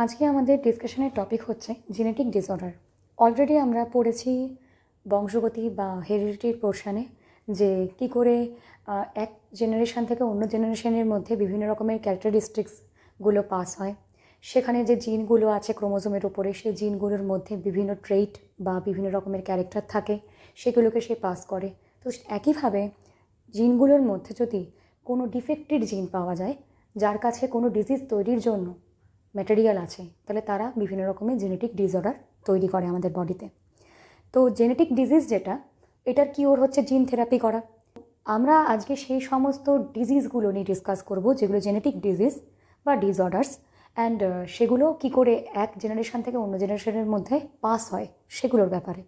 আজকে আমাদের ডিসকাশনের টপিক হচ্ছে জেনেটিক ডিসঅর্ডার। অলরেডি আমরা পড়েছি বংশগতি বা হেরিডিটির পোর্শানে যে কী করে এক জেনারেশান থেকে অন্য জেনারেশনের মধ্যে বিভিন্ন রকমের ক্যারেক্টারিস্টিক্সগুলো পাস হয়। সেখানে যে জিনগুলো আছে ক্রোমোজোমের উপরে, সেই জিনগুলোর মধ্যে বিভিন্ন ট্রেইট বা বিভিন্ন রকমের ক্যারেক্টার থাকে, সেগুলোকে সে পাস করে। তো একইভাবে জিনগুলোর মধ্যে যদি কোনো ডিফেক্টেড জিন পাওয়া যায়, যার কাছে কোনো ডিজিজ তৈরির জন্য ম্যাটেরিয়াল আছে, তাহলে তারা বিভিন্ন রকমের জেনেটিক ডিসঅর্ডার তৈরি করে আমাদের বডিতে। তো জেনেটিক ডিজিজ যেটা, এটার কিওর হচ্ছে জিন থেরাপি করা। আমরা আজকে সেই সমস্ত ডিজিজগুলো নিয়ে ডিসকাস করব যেগুলো জেনেটিক ডিজিজ বা ডিসঅর্ডার্স, অ্যান্ড সেগুলো কি করে এক জেনারেশান থেকে অন্য জেনারেশনের মধ্যে পাস হয় সেগুলোর ব্যাপারে।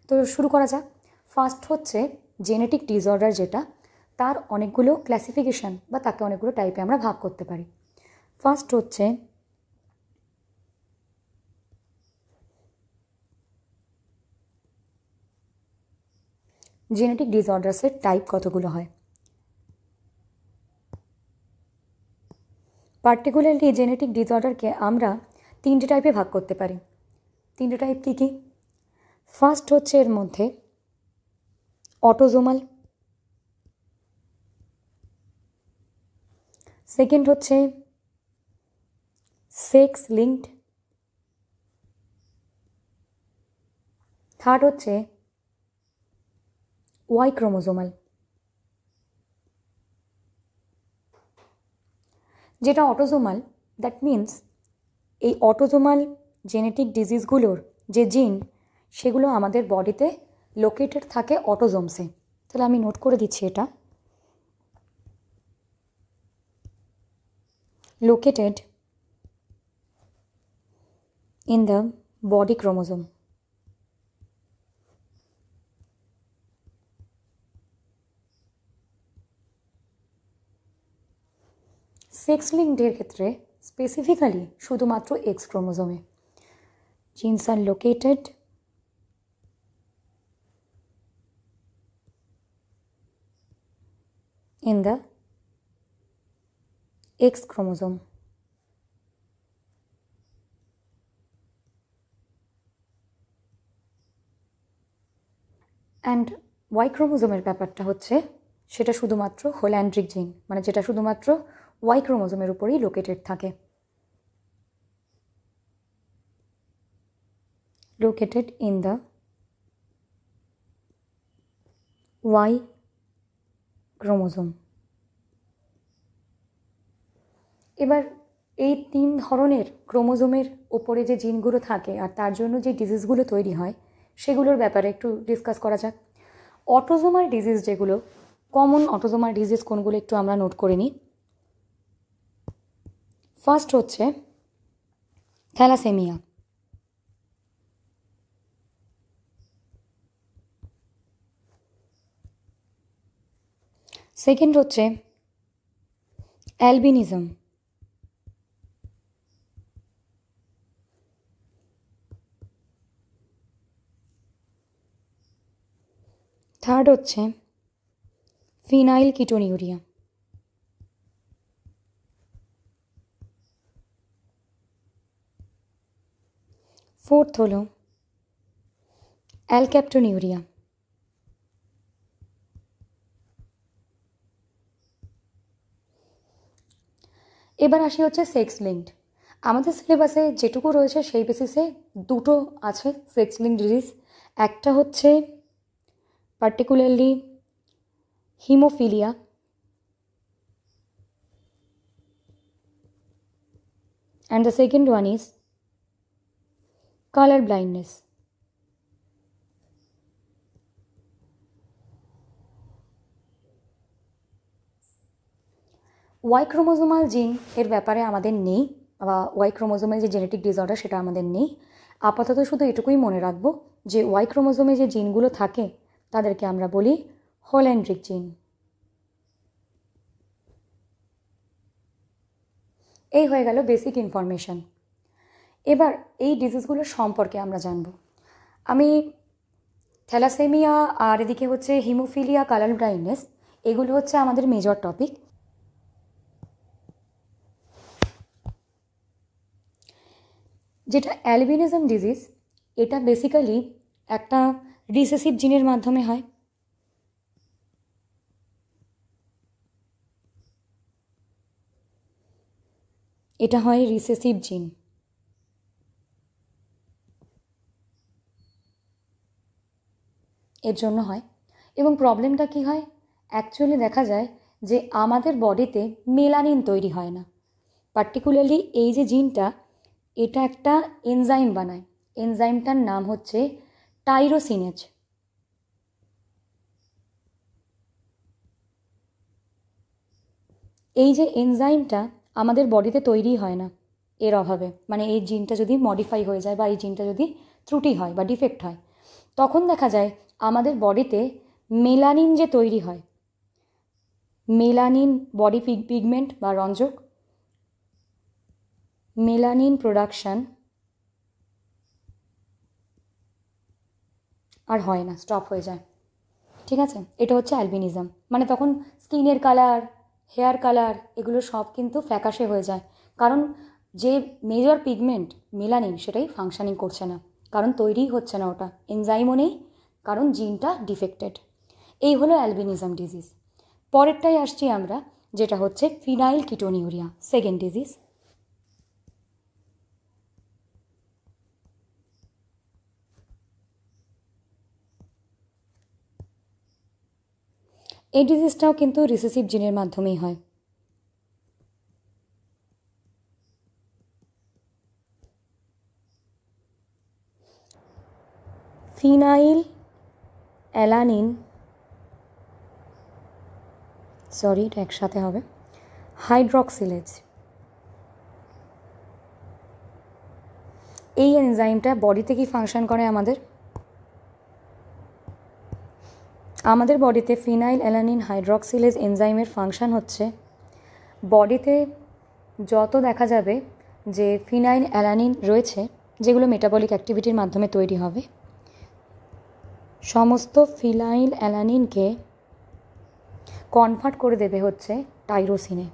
তো শুরু করা যাক। ফার্স্ট হচ্ছে জেনেটিক ডিসঅর্ডার, যেটা তার অনেকগুলো ক্লাসিফিকেশান বা তাকে অনেকগুলো টাইপে আমরা ভাগ করতে পারি। ফার্স্ট হচ্ছে জেনেটিক ডিসঅর্ডার্সের টাইপ কতগুলো হয়। পার্টিকুলারলি জেনেটিক ডিসঅর্ডারকে আমরা তিনটে টাইপে ভাগ করতে পারি। তিনটে টাইপ কী কী? ফার্স্ট হচ্ছে এর মধ্যে অটোজোমাল, সেকেন্ড হচ্ছে সেক্স লিঙ্কড, থার্ড হচ্ছে ওয়াই ক্রোমোজোমাল। যেটা অটোজোমাল, দ্যাট মিন্স এই অটোজোমাল জেনেটিক ডিজিজগুলোর যে জিন, সেগুলো আমাদের বডিতে লোকেটেড থাকে অটোজোমসে। তাহলে আমি নোট করে দিচ্ছি, এটা located in the body chromosome. Sex লিঙ্কডের ক্ষেত্রে স্পেসিফিক্যালি শুধুমাত্র এক্স ক্রোমোজোমে জিনস আর located in the X chromosome. And Y ক্রোমোজোমের ব্যাপারটা হচ্ছে সেটা শুধুমাত্র হোল্যান্ড্রিক জিন, মানে যেটা শুধুমাত্র ওয়াই ক্রোমোজোমের উপরেই লোকেটেড থাকে, located in the Y chromosome. এবার এই তিন ধরনের ক্রোমোজোমের ওপরে যে জিনগুলো থাকে আর তার জন্য যে ডিজিজগুলো তৈরি হয়, সেগুলোর ব্যাপারে একটু ডিসকাস করা যাক। অটোজোমাল ডিজিজ যেগুলো, কমন অটোজোমাল ডিজিজ কোনগুলো একটু আমরা নোট করে নিই। ফার্স্ট হচ্ছে থ্যালাসেমিয়া, সেকেন্ড হচ্ছে অ্যালবিনিজম, থার্ড হচ্ছে ফিনাইল কিটোনিউরিয়া, ফোর্থ হলো অ্যালক্যাপ্টোনিউরিয়া। এবার আসি হচ্ছে সেক্স লিঙ্কড। আমাদের সিলেবাসে যেটুকু রয়েছে সেই বেসিসে দুটো আছে সেক্স লিঙ্কড ডিজিজ। একটা হচ্ছে particularly haemophilia, and the second one is color blindness. Y chromosomal gene এর ব্যাপারে আমাদের নেই, বা ওয়াই ক্রোমোজোমের যে জেনেটিক ডিসঅর্ডার সেটা আমাদের নেই। আপাতত শুধু এটুকুই মনে রাখবো যে ওয়াই ক্রোমোজোমে যে জিনগুলো থাকে তাদেরকে আমরা বলি হোল্যান্ড্রিক জিন। এই হয়ে গেল বেসিক ইনফরমেশান। এবার এই ডিজিজগুলোর সম্পর্কে আমরা জানব। আমি থ্যালাসেমিয়া আর এদিকে হচ্ছে হিমোফিলিয়া, কালার ব্লাইন্ডনেস, এগুলো হচ্ছে আমাদের মেজর টপিক। যেটা অ্যালবিনিজম ডিজিজ, এটা বেসিক্যালি একটা রিসেসিভ জিনের মাধ্যমে হয়। এটা হয় রিসেসিভ জিন। এর জন্য হয়। এবং প্রবলেমটা কি হয়, অ্যাকচুয়ালি দেখা যায় যে আমাদের বডিতে মেলানিন তৈরি হয় না। পার্টিকুলারলি এই যে জিনটা, এটা একটা এনজাইম বানায়। এনজাইমটার নাম হচ্ছে টাইরোসিনেজ। এই যে এনজাইমটা আমাদের বডিতে তৈরি হয় না এর অভাবে, মানে এই জিনটা যদি মডিফাই হয়ে যায় বা এই জিনটা যদি ত্রুটি হয় বা ডিফেক্ট হয়, তখন দেখা যায় আমাদের বডিতে মেলানিন যে তৈরি হয়, মেলানিন বডি পিগমেন্ট বা রঞ্জক, মেলানিন প্রোডাকশান আর হয় না, স্টপ হয়ে যায়। ঠিক আছে, এটা হচ্ছে অ্যালবিনিজম। মানে তখন স্কিনের কালার, হেয়ার কালার, এগুলো সব কিন্তু ফ্যাকাশে হয়ে যায়, কারণ যে মেজর পিগমেন্ট মেলানিন সেটাই ফাংশনিং করছে না, কারণ তৈরিই হচ্ছে না, ওটা এনজাইমও নেই, কারণ জিনটা ডিফেক্টেড। এই হলো অ্যালবিনিজম ডিজিজ। পরেরটাই আসছি আমরা, যেটা হচ্ছে ফিনাইল কিটোনিউরিয়া, সেকেন্ড ডিজিজ। এই ডিজিজটাও কিন্তু রিসেসিভ জিনের মাধ্যমেই হয়। ফিনাইল অ্যালানিন, সরি এটা একসাথে হবে, হাইড্রক্সিলেজ। এই এনজাইমটা বডিতে কি ফাংশন করে আমাদের বডিতে ফিনাইল অ্যালানিন হাইড্রক্সিলেজ এনজাইমের ফাংশন হচ্ছে, বডিতে যত দেখা যাবে যে ফিনাইল অ্যালানিন রয়েছে, যেগুলো মেটাবলিক অ্যাক্টিভিটির মাধ্যমে তৈরি হবে, সমস্ত ফিনাইল অ্যালানিনকে কনভার্ট করে দেবে হচ্ছে টাইরোসিনে।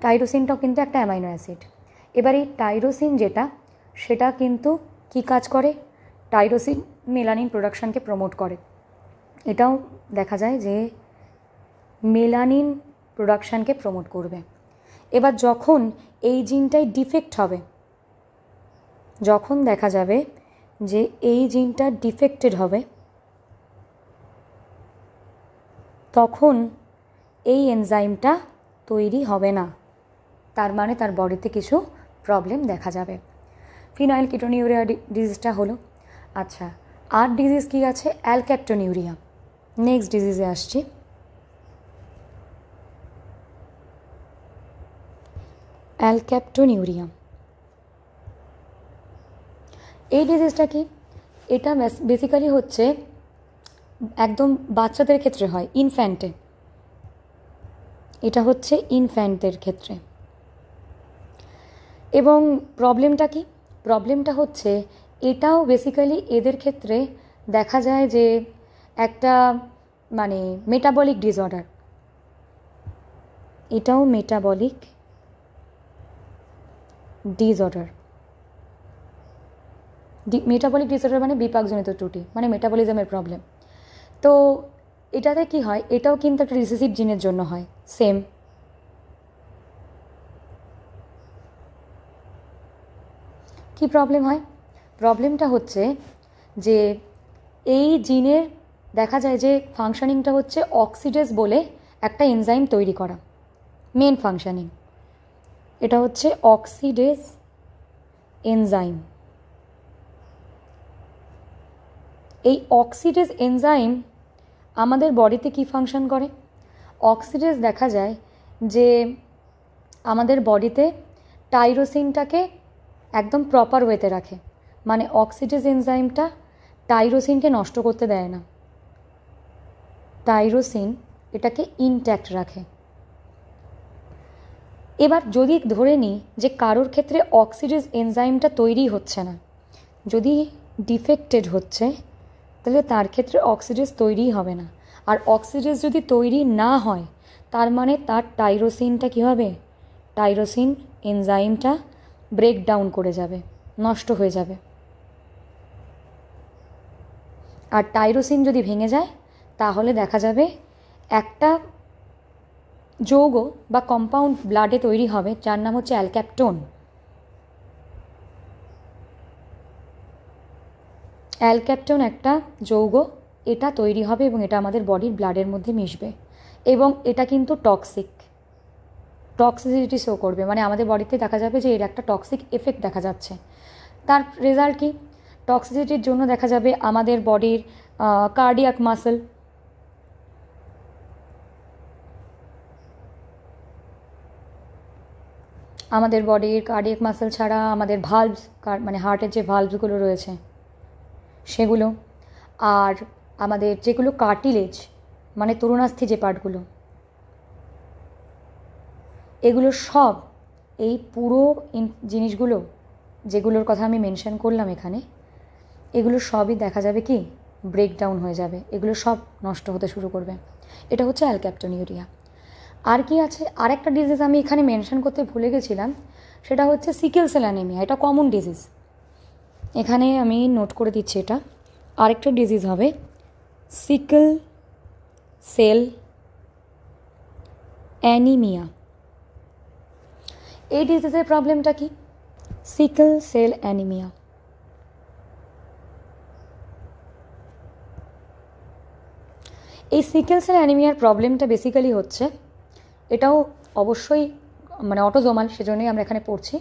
টাইরোসিনটাও কিন্তু একটা অ্যামাইনো অ্যাসিড। এবার এই টাইরোসিন যেটা, সেটা কিন্তু কি কাজ করে, টাইরোসিন মেলানিন প্রোডাকশানকে প্রমোট করে। এটাও দেখা যায় যে মেলানিন প্রোডাকশানকে প্রমোট করবে। এবার যখন এই জিনটাই ডিফেক্ট হবে, যখন দেখা যাবে যে এই জিনটা ডিফেক্টেড হবে, তখন এই এনজাইমটা তৈরি হবে না। তার মানে তার বডিতে কিছু প্রবলেম দেখা যাবে। ফিনাইল কিটোনিউরিয়া ডিজিজটা হলো। আচ্ছা, আর ডিজিজ কী আছে, অ্যালক্যাপটোনিউরিয়া। নেক্সট ডিজিজে আসছি। অ্যালক্যাপটোনিউরিয়া, এই ডিজিজটা কি, এটা বেসিক্যালি হচ্ছে একদম বাচ্চাদের ক্ষেত্রে হয়, ইনফ্যান্টে। এটা হচ্ছে ইনফ্যান্টদের ক্ষেত্রে। এবং প্রবলেমটা কি, প্রবলেমটা হচ্ছে এটাও বেসিক্যালি এদের ক্ষেত্রে দেখা যায় যে একটা মানে মেটাবলিক ডিসঅর্ডার। এটাও মেটাবলিক ডিসঅর্ডার। মেটাবলিক ডিসঅর্ডার মানে বিপাকজনিত ত্রুটি, মানে মেটাবলিজমের প্রবলেম। তো এটাতে কি হয়, এটাও কিন্তু একটা রিসেসিভ জিনের জন্য হয়, সেম। কি প্রবলেম হয়, প্রবলেমটা হচ্ছে যে এই জিনের দেখা যায় যে ফাংশনিংটা হচ্ছে অক্সিডেজ বলে একটা এনজাইম তৈরি করা, মেন ফাংশনিং। এটা হচ্ছে অক্সিডেজ এনজাইম। এই অক্সিডেজ এনজাইম আমাদের বডিতে কি ফাংশন করে, অক্সিডেজ দেখা যায় যে আমাদের বডিতে টাইরোসিনটাকে একদম প্রপার ওয়েতে রাখে। মানে অক্সিডেজ এনজাইমটা টাইরোসিনকে নষ্ট করতে দেয় না, টাইরোসিন এটাকে ইনট্যাক্ট রাখে। এবার যদি ধরে নিই যে কারোর ক্ষেত্রে অক্সিডেজ এনজাইমটা তৈরি হচ্ছে না, যদি ডিফেক্টেড হচ্ছে, তাহলে তার ক্ষেত্রে অক্সিডেজ তৈরিই হবে না। আর অক্সিডেজ যদি তৈরি না হয়, তার মানে তার টাইরোসিনটা কী হবে, টাইরোসিন এনজাইমটা ব্রেক ডাউন করে যাবে, নষ্ট হয়ে যাবে। আর টাইরোসিন যদি ভেঙে যায় তাহলে দেখা যাবে একটা যৌগ বা কম্পাউন্ড ব্লাডে তৈরি হবে যার নাম হচ্ছে অ্যালক্যাপটোন। অ্যালক্যাপটোন একটা যৌগ, এটা তৈরি হবে এবং এটা আমাদের বডির ব্লাডের মধ্যে মিশবে এবং এটা কিন্তু টক্সিসিটি শো করবে, মানে আমাদের বডিতে দেখা যাবে যে এর একটা টক্সিক এফেক্ট দেখা যাচ্ছে। তার রেজাল্ট কি? টক্সিসিটির জন্য দেখা যাবে আমাদের বডির কার্ডিয়াক মাসল, আমাদের বডির কার্ডিয়াক মাসল ছাড়া আমাদের ভালভস, মানে হার্টের যে ভালভসগুলো রয়েছে সেগুলো, আর আমাদের যেগুলো কার্টিলেজ মানে তরুণাস্থি যে পার্টগুলো, এগুলো সব, এই পুরো জিনিসগুলো যেগুলোর কথা আমি মেনশন করলাম এখানে, এগুলো সবই দেখা যাবে কি ব্রেকডাউন হয়ে যাবে, এগুলো সব নষ্ট হতে শুরু করবে। এটা হচ্ছে অ্যালক্যাপটোনিউরিয়া। আর কি আছে? আরেকটা ডিজিজ আমি এখানে মেনশন করতে ভুলে গেছিলাম, সেটা হচ্ছে সিকেল সেল অ্যানিমিয়া। এটা কমন ডিজিজ, এখানে আমি নোট করে দিচ্ছি। এটা আরেকটা ডিজিজ হবে সিকেল সেল অ্যানিমিয়া। এই ডিজিজের প্রবলেমটা কি? Sickle cell anaemia. এই সিকেল সেল অ্যানিমিয়ার প্রবলেমটা বেসিক্যালি হচ্ছে, এটাও অবশ্যই মানে অটোজোমাল, সেজন্যই আমরা এখানে পড়ছি,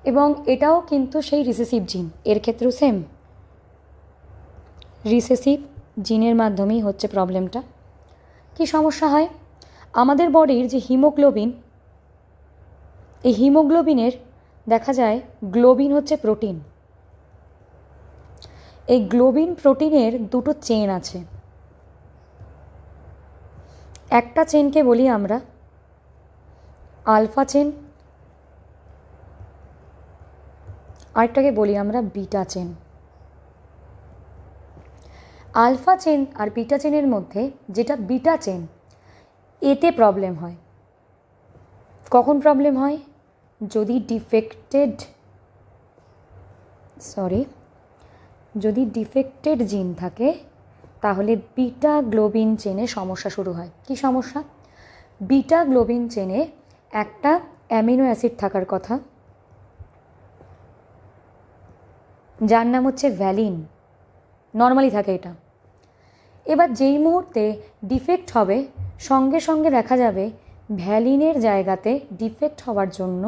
এবং এটাও কিন্তু সেই রিসেসিভ জিন, এর ক্ষেত্রেও সেম রিসেসিভ জিনের মাধ্যমেই হচ্ছে প্রবলেমটা। কি সমস্যা হয়? আমাদের বডির যে হিমোগ্লোবিন, এই হিমোগ্লোবিনের দেখা যায় গ্লোবিন হচ্ছে প্রোটিন। এই গ্লোবিন প্রোটিনের দুটো চেন আছে। একটা চেনকে বলি আমরা আলফা চেন, আরেকটাকে বলি আমরা বিটা চেন। আলফা চেন আর বিটা চেনের মধ্যে যেটা বিটা চেন, এতে প্রবলেম হয়। কখন প্রবলেম হয়? যদি ডিফেক্টেড জিন থাকে তাহলে বিটা গ্লোবিন চেনে সমস্যা শুরু হয়। কি সমস্যা? বিটা গ্লোবিন চেনে একটা অ্যামিনো অ্যাসিড থাকার কথা যার নাম হচ্ছে ভ্যালিন, নর্মালি থাকে এটা। এবার যেই মুহূর্তে ডিফেক্ট হবে সঙ্গে সঙ্গে দেখা যাবে ভ্যালিনের জায়গাতে ডিফেক্ট হওয়ার জন্য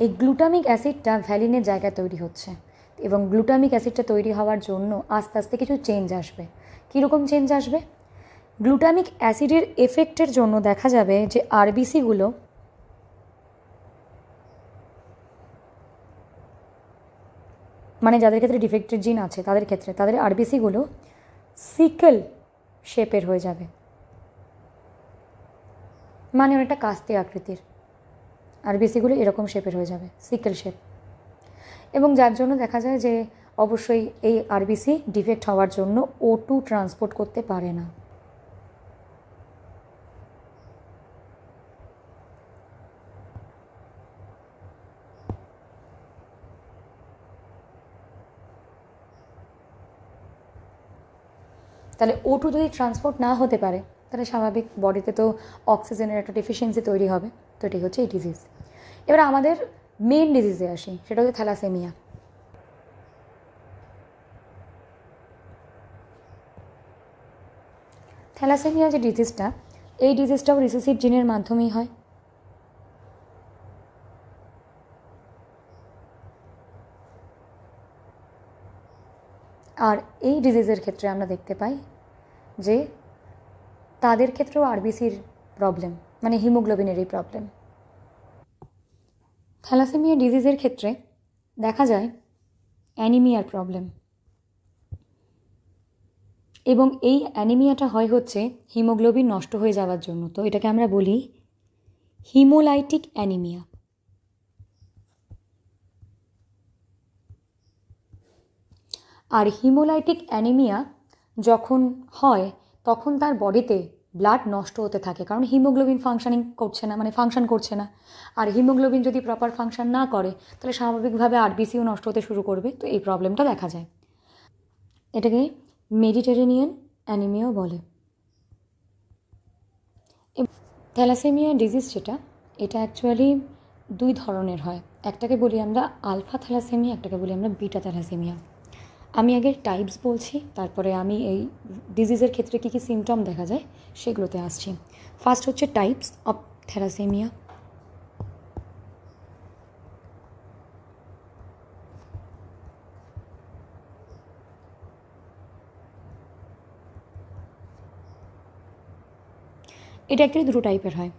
এই গ্লুটামিক অ্যাসিডটা ভ্যালিনের জায়গায় তৈরি হচ্ছে, এবং গ্লুটামিক অ্যাসিডটা তৈরি হওয়ার জন্য আস্তে আস্তে কিছু চেঞ্জ আসবে। কীরকম চেঞ্জ আসবে? গ্লুটামিক অ্যাসিডের এফেক্টের জন্য দেখা যাবে যে আরবিসিগুলো মানে যাদের ক্ষেত্রে ডিফেক্টেড জিন আছে তাদের ক্ষেত্রে তাদের আরবিসিগুলো সিকেল শেপের হয়ে যাবে, মানে অনেকটা কাস্তে আকৃতির। আরবিসিগুলো এরকম শেপের হয়ে যাবে, সিকেল শেপ। এবং যার জন্য দেখা যায় যে অবশ্যই এই আরবিসি ডিফেক্ট হওয়ার জন্য O2 ট্রান্সপোর্ট করতে পারে না। তাহলে O2 যদি ট্রান্সপোর্ট না হতে পারে তাহলে স্বাভাবিক বডিতে তো অক্সিজেনের একটা ডেফিসিয়েন্সি তৈরি হবে। তো এটি হচ্ছে এই ডিজিজ। এবার আমাদের মেন ডিজিজে আসি, সেটা হচ্ছে থ্যালাসেমিয়া। থ্যালাসেমিয়া যে ডিজিজটা, এই ডিজিজটাও রিসেসিভ জিনের মাধ্যমেই হয়। আর এই ডিজিজের ক্ষেত্রে আমরা দেখতে পাই যে তাদের ক্ষেত্রেও আরবিসির প্রবলেম, মানে হিমোগ্লোবিনেরই প্রবলেম। থ্যালাসেমিয়া ডিজিজের ক্ষেত্রে দেখা যায় অ্যানিমিয়ার প্রবলেম, এবং এই অ্যানিমিয়াটা হয় হচ্ছে হিমোগ্লোবিন নষ্ট হয়ে যাওয়ার জন্য। তো এটাকে আমরা বলি হিমোলাইটিক অ্যানিমিয়া। আর হিমোলাইটিক অ্যানিমিয়া যখন হয় তখন তার বডিতে ব্লাড নষ্ট হতে থাকে, কারণ হিমোগ্লোবিন ফাংশন করছে না। আর হিমোগ্লোবিন যদি প্রপার ফাংশন না করে তাহলে স্বাভাবিকভাবে আরবিসিও নষ্ট হতে শুরু করবে। তো এই প্রবলেমটা দেখা যায়। এটাকে মেডিটেরেনিয়ান অ্যানিমিয়াও বলে। থ্যালাসেমিয়া ডিজিজ এটা অ্যাকচুয়ালি 2 ধরনের হয়। একটাকে বলি আমরা আলফা থ্যালাসেমিয়া, একটাকে বলি আমরা বিটা থ্যালাসেমিয়া। আমি আগে টাইপস বলছি, তারপরে আমি এই ডিজিজের ক্ষেত্রে কী কী সিমটম দেখা যায় সেগুলোতে আসছি। ফার্স্ট হচ্ছে টাইপস অফ থ্যালাসেমিয়া। এটা অ্যাকচুয়ালি 2 টাইপের হয়।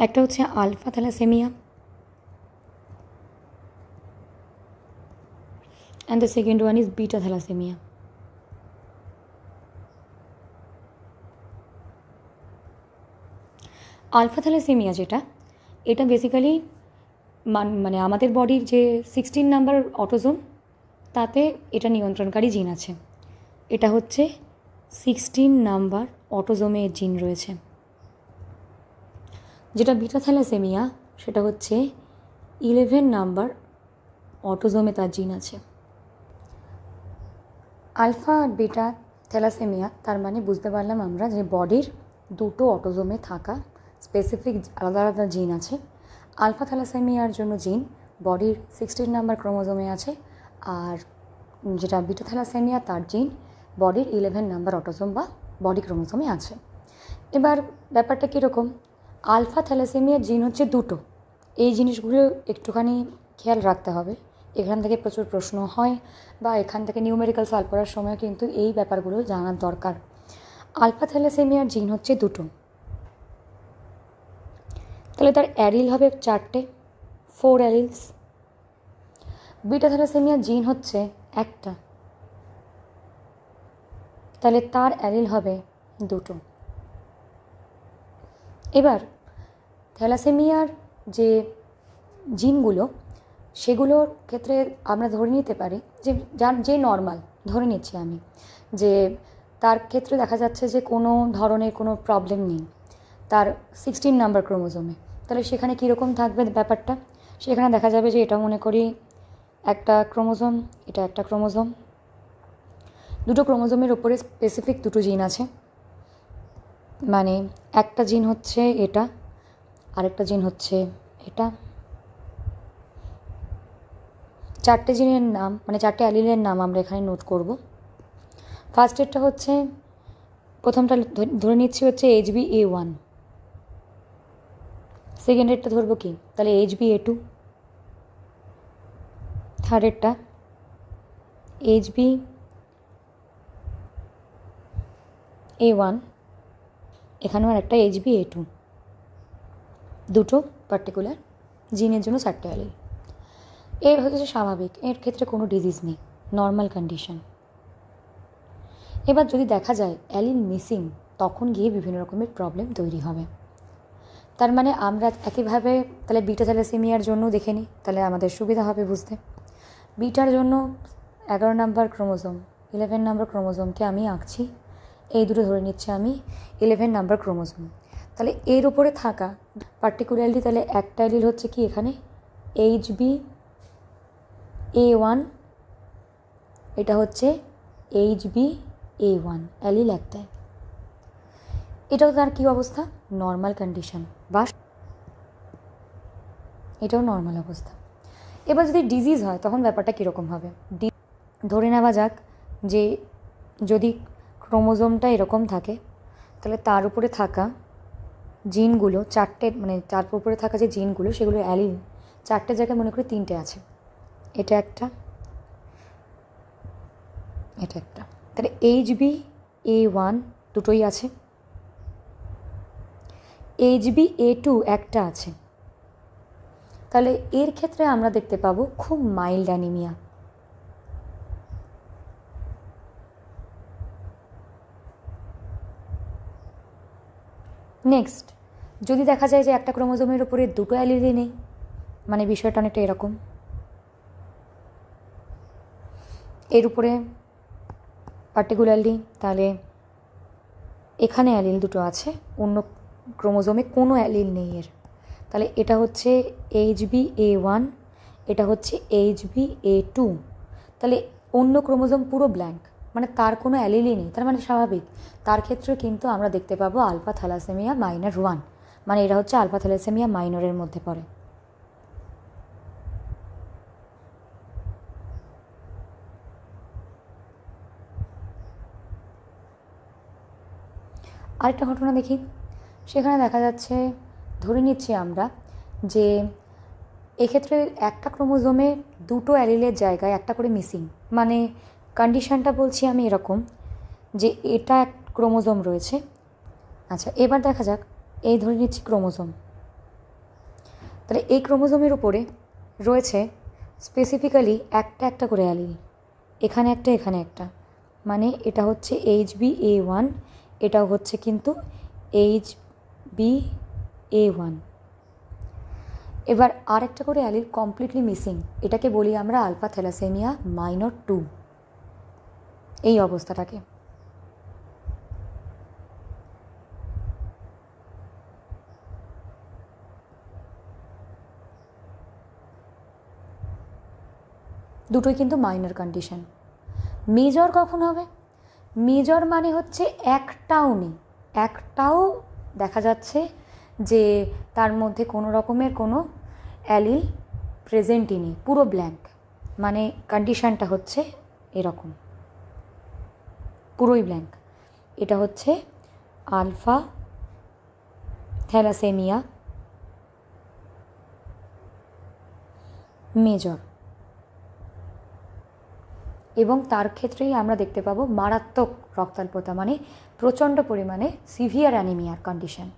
একটা হচ্ছে alpha thalassaemia and the second one is beta thalassemia. Alpha thalassaemia এটা বেসিক্যালি মানে আমাদের বডির যে 16 নাম্বার অটোজোম, তাতে এটা নিয়ন্ত্রণকারী জিন আছে। এটা হচ্ছে 16 নাম্বার অটোজোমে জিন রয়েছে। যেটা বিটা থ্যালাসেমিয়া সেটা হচ্ছে 11 নাম্বার অটোজোমে তার জিন আছে। আলফা আর বিটা থ্যালাসেমিয়া তার মানে বুঝতে পারলাম আমরা যে বডির 2টো অটোজোমে থাকা স্পেসিফিক আলাদা আলাদা জিন আছে। আলফা থ্যালাসেমিয়ার জন্য জিন বডির 16 নাম্বার ক্রোমোজোমে আছে, আর যেটা বিটা থ্যালাসেমিয়া তার জিন বডির 11 নাম্বার অটোজোম বা বডি ক্রোমোজোমে আছে। এবার ব্যাপারটা কীরকম, আলফা থ্যালাসেমিয়ার জিন হচ্ছে 2টো। এই জিনিসগুলো একটুখানি খেয়াল রাখতে হবে। এখান থেকে প্রচুর প্রশ্ন হয় বা এখান থেকে নিউমেরিক্যাল সলভ করার সময় কিন্তু এই ব্যাপারগুলো জানার দরকার। আলফা থ্যালাসেমিয়ার জিন হচ্ছে 2টো, তাহলে তার অ্যালিল হবে 4টে, 4 অ্যালিলস। বিটা থ্যালাসেমিয়ার জিন হচ্ছে 1টা, তাহলে তার অ্যালিল হবে 2টো। এবার থ্যালাসেমিয়ার যে জিনগুলো সেগুলোর ক্ষেত্রে আমরা ধরে নিতে পারি যে নর্মাল ধরে নিচ্ছি আমি, যে তার ক্ষেত্রে দেখা যাচ্ছে যে কোনো ধরনের কোনো প্রবলেম নেই তার 16 নাম্বার ক্রোমোজোমে। তাহলে সেখানে কীরকম থাকবে ব্যাপারটা, সেখানে দেখা যাবে যে এটা মনে করি একটা ক্রোমোজোম, এটা একটা ক্রোমোজোম, 2টো ক্রোমোজোমের ওপরে স্পেসিফিক 2টো জিন আছে। মানে একটা জিন হচ্ছে এটা, আরেকটা জিন হচ্ছে এটা। 4টে জিনের নাম মানে 4টে অ্যালিলের নাম আমরা এখানে নোট করব। ফার্স্টেরটা হচ্ছে, প্রথমটা ধরে নিচ্ছি হচ্ছে HbA1, সেকেন্ডেরটা ধরবো কি তাহলে HbA2, থার্ডেরটা HbA1, এখানেও আর একটা HbA2, 2টো পার্টিকুলার জিনের জন্য 4টে অ্যালিল। এর হচ্ছে স্বাভাবিক, এর ক্ষেত্রে কোনো ডিজিজ নেই, নর্মাল কন্ডিশন। এবার যদি দেখা যায় অ্যালিল মিসিং, তখন গিয়ে বিভিন্ন রকমের প্রবলেম তৈরি হবে। তার মানে আমরা একইভাবে তাহলে বিটা থ্যালাসেমিয়ার জন্য দেখে নিই, তাহলে আমাদের সুবিধা হবে বুঝতে। বিটার জন্য 11 নাম্বার ক্রোমোজোম, 11 নাম্বার ক্রোমোজোমকে আমি আঁকছি, এই দুটো ধরে নিচ্ছি আমি 11 নাম্বার ক্রোমোজোম। তাহলে এর উপরে থাকা পার্টিকুলারলি তাহলে একটা অ্যালিল হচ্ছে কি এখানে HbA1, এটা হচ্ছে HbA1 অ্যালিল একটাই। এটাও তার কী অবস্থা, নর্মাল কন্ডিশন বা এটাও নর্মাল অবস্থা। এবার যদি ডিজিজ হয় তখন ব্যাপারটা কীরকম হবে, ধরে নেওয়া যাক যে যদি ক্রোমোজোমটা এরকম থাকে, তাহলে তার উপরে থাকা জিনগুলো 4টে, মানে তার উপরে থাকা যে জিনগুলো সেগুলো অ্যালিল 4টে জায়গায় মনে করি 3টে আছে, এটা একটা, এটা একটা। তাহলে HbA1 দুটোই আছে, HbA2 একটা আছে। তাহলে এর ক্ষেত্রে আমরা দেখতে পাবো খুব মাইল্ড অ্যানিমিয়া। নেক্সট, যদি দেখা যায় যে একটা ক্রোমোজোমের উপরে 2টো অ্যালিলই নেই, মানে বিষয়টা অনেকটা এরকম, এর উপরে পার্টিকুলারলি তাহলে এখানে অ্যালিল দুটো আছে, অন্য ক্রোমোজোমে কোনো অ্যালিল নেই এর। তাহলে এটা হচ্ছে HbA1, এটা হচ্ছে HbA2। তাহলে অন্য ক্রোমোজোম পুরো ব্ল্যাঙ্ক, মানে তার কোনো অ্যালিলই নেই, তার মানে স্বাভাবিক। তার ক্ষেত্রে কিন্তু আমরা দেখতে পাবো আলফা থ্যালাসেমিয়া মাইনর 1, মানে এটা হচ্ছে আলফা থ্যালাসেমিয়া মাইনরের মধ্যে পড়ে। আরেকটা ঘটনা দেখি, সেখানে দেখা যাচ্ছে, ধরে নিচ্ছি আমরা যে এক্ষেত্রে একটা ক্রোমোজোমে দুটো অ্যালিলের জায়গায় একটা করে মিসিং, মানে কন্ডিশনটা বলছি আমি এরকম যে এটা এক ক্রোমোজোম রয়েছে। আচ্ছা, এবার দেখা যাক, এই ধরে নিচ্ছি ক্রোমোজোম, তাহলে এই ক্রোমোজোমের উপরে রয়েছে স্পেসিফিক্যালি একটা একটা করে অ্যালিল, এখানে একটা এখানে একটা, মানে এটা হচ্ছে HbA1, এটাও হচ্ছে কিন্তু HbA1। এবার আরেকটা করে অ্যালিল কমপ্লিটলি মিসিং, এটাকে বলি আমরা আলফা থ্যালাসেমিয়া মাইনর 2, এই অবস্থাটাকে। দুটোই কিন্তু মাইনর কন্ডিশন। মেজর কখন হবে? মেজর মানে হচ্ছে একটাও নেই, একটাও দেখা যাচ্ছে যে তার মধ্যে কোনো রকমের কোনো অ্যালিল প্রেজেন্টই নেই, পুরো ব্ল্যাঙ্ক, মানে কন্ডিশনটা হচ্ছে এরকম, পুরোই ব্ল্যাঙ্ক। এটা হচ্ছে আলফা থ্যালাসেমিয়া মেজর, এবং তার ক্ষেত্রেই আমরা দেখতে পাবো মারাত্মক রক্তাল্পতা, মানে প্রচণ্ড পরিমাণে সিভিয়ার অ্যানিমিয়ার কন্ডিশন।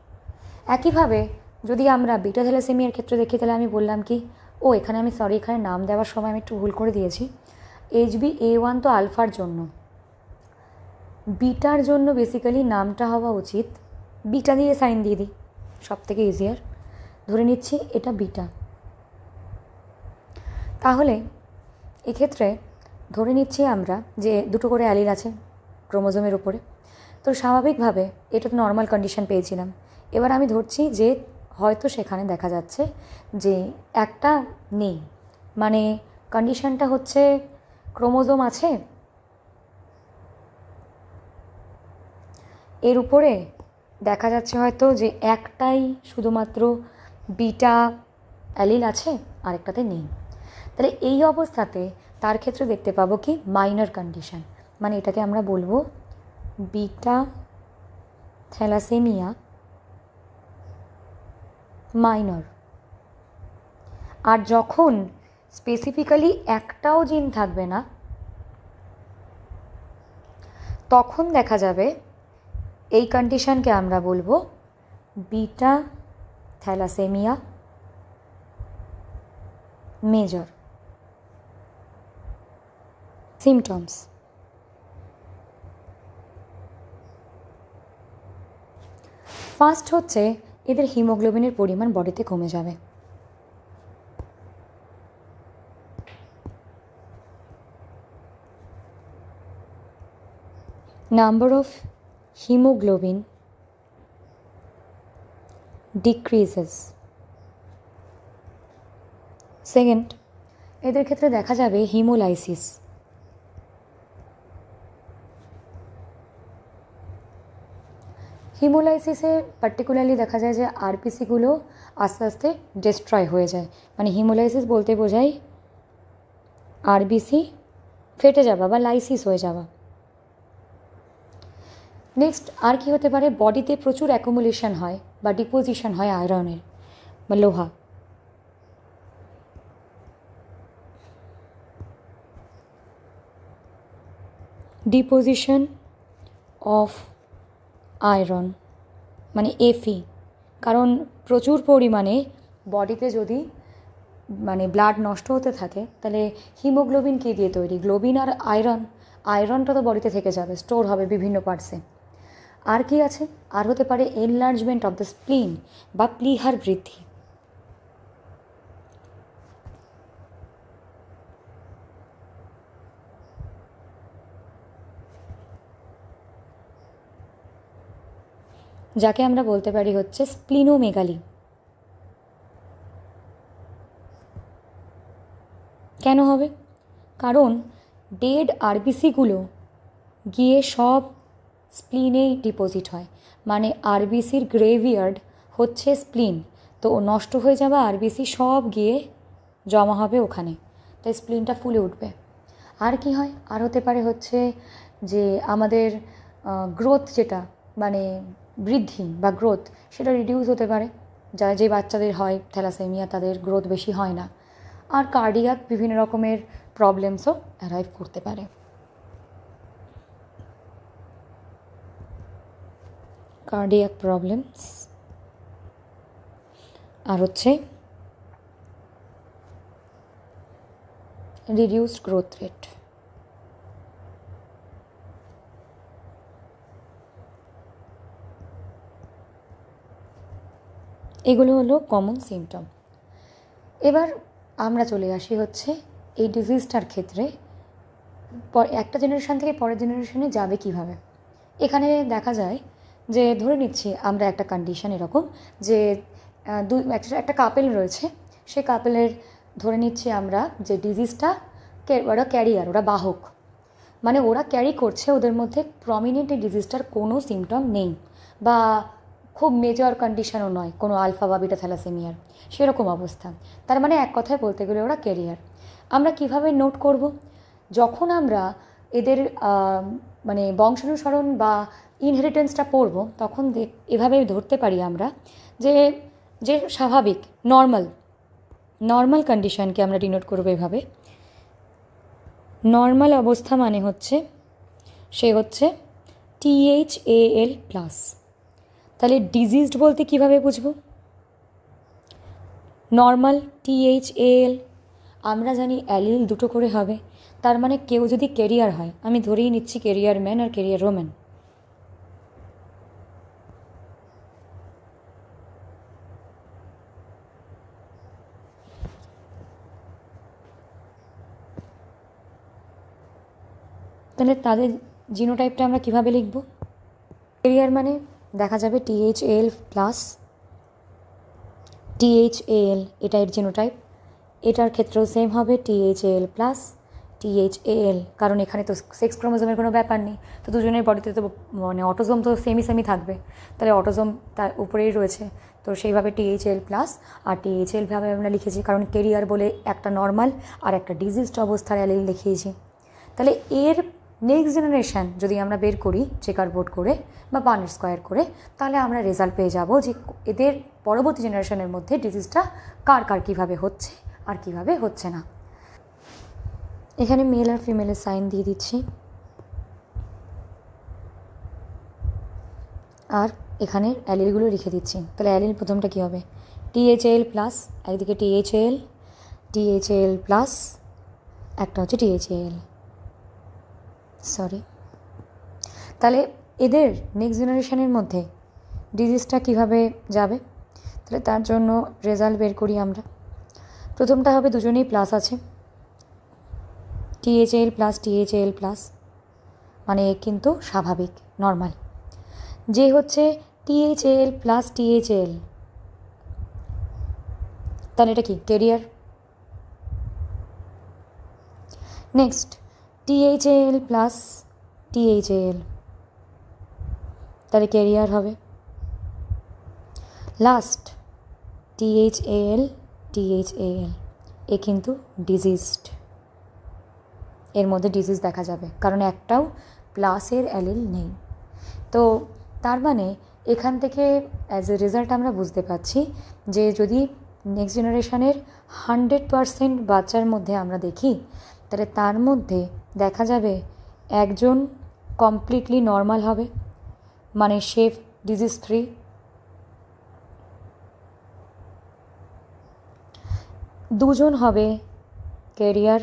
একইভাবে যদি আমরা বিটা থ্যালাসেমিয়ার ক্ষেত্রে দেখি, তাহলে আমি বললাম কি, এখানে আমি এখানে নাম দেওয়ার সময় আমি একটু ভুল করে দিয়েছি। HbA1 তো আলফার জন্য, বিটার জন্য বেসিক্যালি নামটা হওয়া উচিত, বিটা দিয়ে সাইন দিয়ে দিই, সব থেকে ইজিয়ার। ধরে নিচ্ছি এটা বিটা, তাহলে এক্ষেত্রে ধরে নিচ্ছি আমরা যে দুটো করে অ্যালিল আছে ক্রোমোজোমের উপরে, তো স্বাভাবিকভাবে এটা তো নর্মাল কন্ডিশন পেয়েছিলাম। এবার আমি ধরছি যে হয়তো সেখানে দেখা যাচ্ছে যে একটা নেই, মানে কন্ডিশনটা হচ্ছে ক্রোমোজোম আছে, এর উপরে দেখা যাচ্ছে হয়তো যে একটাই শুধুমাত্র বিটা অ্যালিল আছে, আরেকটাতে নেই। তাহলে এই অবস্থাতে তার ক্ষেত্রে দেখতে পাবো কি মাইনর কন্ডিশন, মানে এটাকে আমরা বলবো বিটা থ্যালাসেমিয়া মাইনর। আর যখন স্পেসিফিক্যালি একটাও জিন থাকবে না, তখন দেখা যাবে এই কন্ডিশনকে আমরা বলবো beta thalassaemia major. Symptoms, first হচ্ছে এদের হিমোগ্লোবিনের পরিমাণ বডিতে কমে যাবে। Number of haemoglobin decreases. Second, এদের ক্ষেত্রে দেখা যাবে হিমোলাইসিস। হিমোলাইসিসে পার্টিকুলারলি দেখা যায় যে আরপিসিগুলো আস্তে আস্তে ডিস্ট্রয় হয়ে যায়, মানে হিমোলাইসিস বলতে বোঝায় আরবিসি ফেটে যাওয়া বা লাইসিস হয়ে যাওয়া। নেক্সট আর কি হতে পারে, বডিতে প্রচুর অ্যাকুমুলেশন হয় বা ডিপোজিশন হয় আয়রনের বা লোহা। ডিপোজিশন অফ আয়রন মানে Fe, কারণ প্রচুর পরিমাণে বডিতে যদি মানে ব্লাড নষ্ট হতে থাকে, তাহলে হিমোগ্লোবিন কী দিয়ে তৈরি, গ্লোবিন আর আয়রন, আয়রনটা তো বডিতে থেকে যাবে, স্টোর হবে বিভিন্ন পার্টসে। আর কি আছে, আর হতে পারে এনলার্জমেন্ট অফ দ্য স্প্লিন বা প্লিহার বৃদ্ধি। যাকে আমরা বলতে পারি হচ্ছে স্প্লিনোমেগালি। কেন হবে? কারণ ডেড আরবিসিগুলো গিয়ে সব স্প্লিনেই ডিপোজিট হয়, মানে আরবিসির গ্রেভিয়ার্ড হচ্ছে স্প্লিন। তো নষ্ট হয়ে যাওয়া আরবিসি সব গিয়ে জমা হবে ওখানে, তাই স্প্লিনটা ফুলে উঠবে। আর কি হয়? আর হতে পারে হচ্ছে যে আমাদের গ্রোথ, যেটা মানে বৃদ্ধি বা গ্রোথ, সেটা রিডিউস হতে পারে। যে বাচ্চাদের হয় থ্যালাসেমিয়া তাদের গ্রোথ বেশি হয় না। আর কার্ডিয়াক বিভিন্ন রকমের প্রবলেমসও অ্যারাইভ করতে পারে। কার্ডিয়াক প্রবলেমস আর হচ্ছে রিডিউসড গ্রোথ রেট। এগুলো হলো কমন সিমটম। এবার আমরা চলে আসি হচ্ছে এই ডিজিজটার ক্ষেত্রে একটা জেনারেশান থেকে পরের জেনারেশনে যাবে কিভাবে। এখানে দেখা যায় যে ধরে নিচ্ছি আমরা একটা কন্ডিশন এরকম যে একটা কাপেল রয়েছে, সেই কাপেলের ধরে নিচ্ছি আমরা যে ডিজিজটা ওরা ক্যারিয়ার, ওরা বাহক, মানে ওরা ক্যারি করছে, ওদের মধ্যে প্রমিনেন্ট এই ডিজিজটার কোনো সিমটম নেই বা খুব মেজর কন্ডিশনও নয় কোনো আলফা বা বিটা থ্যালাসেমিয়ার, সেরকম অবস্থা। তার মানে এক কথায় বলতে গেলে ওরা ক্যারিয়ার। আমরা কিভাবে নোট করব? যখন আমরা এদের মানে বংশানুসরণ বা ইনহেরিটেন্সটা পড়ব, তখন এভাবে ধরতে পারি আমরা যে যে স্বাভাবিক নর্মাল কন্ডিশনকে আমরা ডিনোট করবো এভাবে। নর্মাল অবস্থা মানে হচ্ছে সে হচ্ছে THAL+। তাহলে ডিজিজড বলতে কিভাবে বুঝবো? নর্মাল THAL, আমরা জানি অ্যালিল দুটো করে হবে, তার মানে কেউ যদি ক্যারিয়ার হয়, আমি ধরেই নিচ্ছি ক্যারিয়ার ম্যান আর ক্যারিয়ার ওম্যান, তাহলে তাদের জিনোটাইপটা আমরা কিভাবে লিখব? ক্যারিয়ার মানে দেখা যাবে THAL+, এটা এর জিনোটাইপ। এটার ক্ষেত্রেও সেম হবে THAL+, কারণ এখানে তো সেক্স ক্রোমোজোমের কোনো ব্যাপার নেই, তো দুজনের বডিতে তো মানে অটোজোম তো সেমি থাকবে, তাহলে অটোজোম তার উপরেই রয়েছে, তো সেইভাবে THAL+ আর THL ভাবে আমরা লিখেছি, কারণ ক্যারিয়ার বলে একটা নর্মাল আর একটা ডিজিজড অবস্থার অ্যালিল দেখিয়েছি। তাহলে এর নেক্সট জেনারেশান যদি আমরা বের করি চেকার বোর্ড করে বা পানেট স্কোয়ার করে, তাহলে আমরা রেজাল্ট পেয়ে যাব যে এদের পরবর্তী জেনারেশনের মধ্যে ডিজিজটা কার কীভাবে হচ্ছে আর কীভাবে হচ্ছে না। এখানে মেল আর ফিমেলের সাইন দিয়ে দিচ্ছি, আর এখানে অ্যালিলগুলো লিখে দিচ্ছি। তাহলে অ্যালিল প্রথমটা কী হবে? THAL+, একদিকে THAL+, একটা হচ্ছে THAL, তাহলে এদের নেক্সট জেনারেশনের মধ্যে ডিজিজটা কিভাবে যাবে? তাহলে তার জন্য রেজাল্ট বের করি আমরা। প্রথমটা হবে দুজনেই প্লাস আছে, THAL+, মানে কিন্তু স্বাভাবিক নর্মাল। যে হচ্ছে THAL+, তাহলে এটা কি? ক্যারিয়ার। নেক্সট THAL+, তাহলে ক্যারিয়ার হবে। লাস্ট THAL, এ কিন্তু ডিজিজড, এর মধ্যে ডিজিজ দেখা যাবে কারণ একটাও প্লাসের অ্যালিল নেই। তো তার মানে এখান থেকে অ্যাজ এ রেজাল্ট আমরা বুঝতে পারছি যে যদি নেক্সট জেনারেশনের 100% বাচ্চার মধ্যে আমরা দেখি, তাহলে তার মধ্যে দেখা যাবে একজন কমপ্লিটলি নর্মাল হবে, মানে সে ডিজিজ ফ্রি, দুজন হবে ক্যারিয়ার,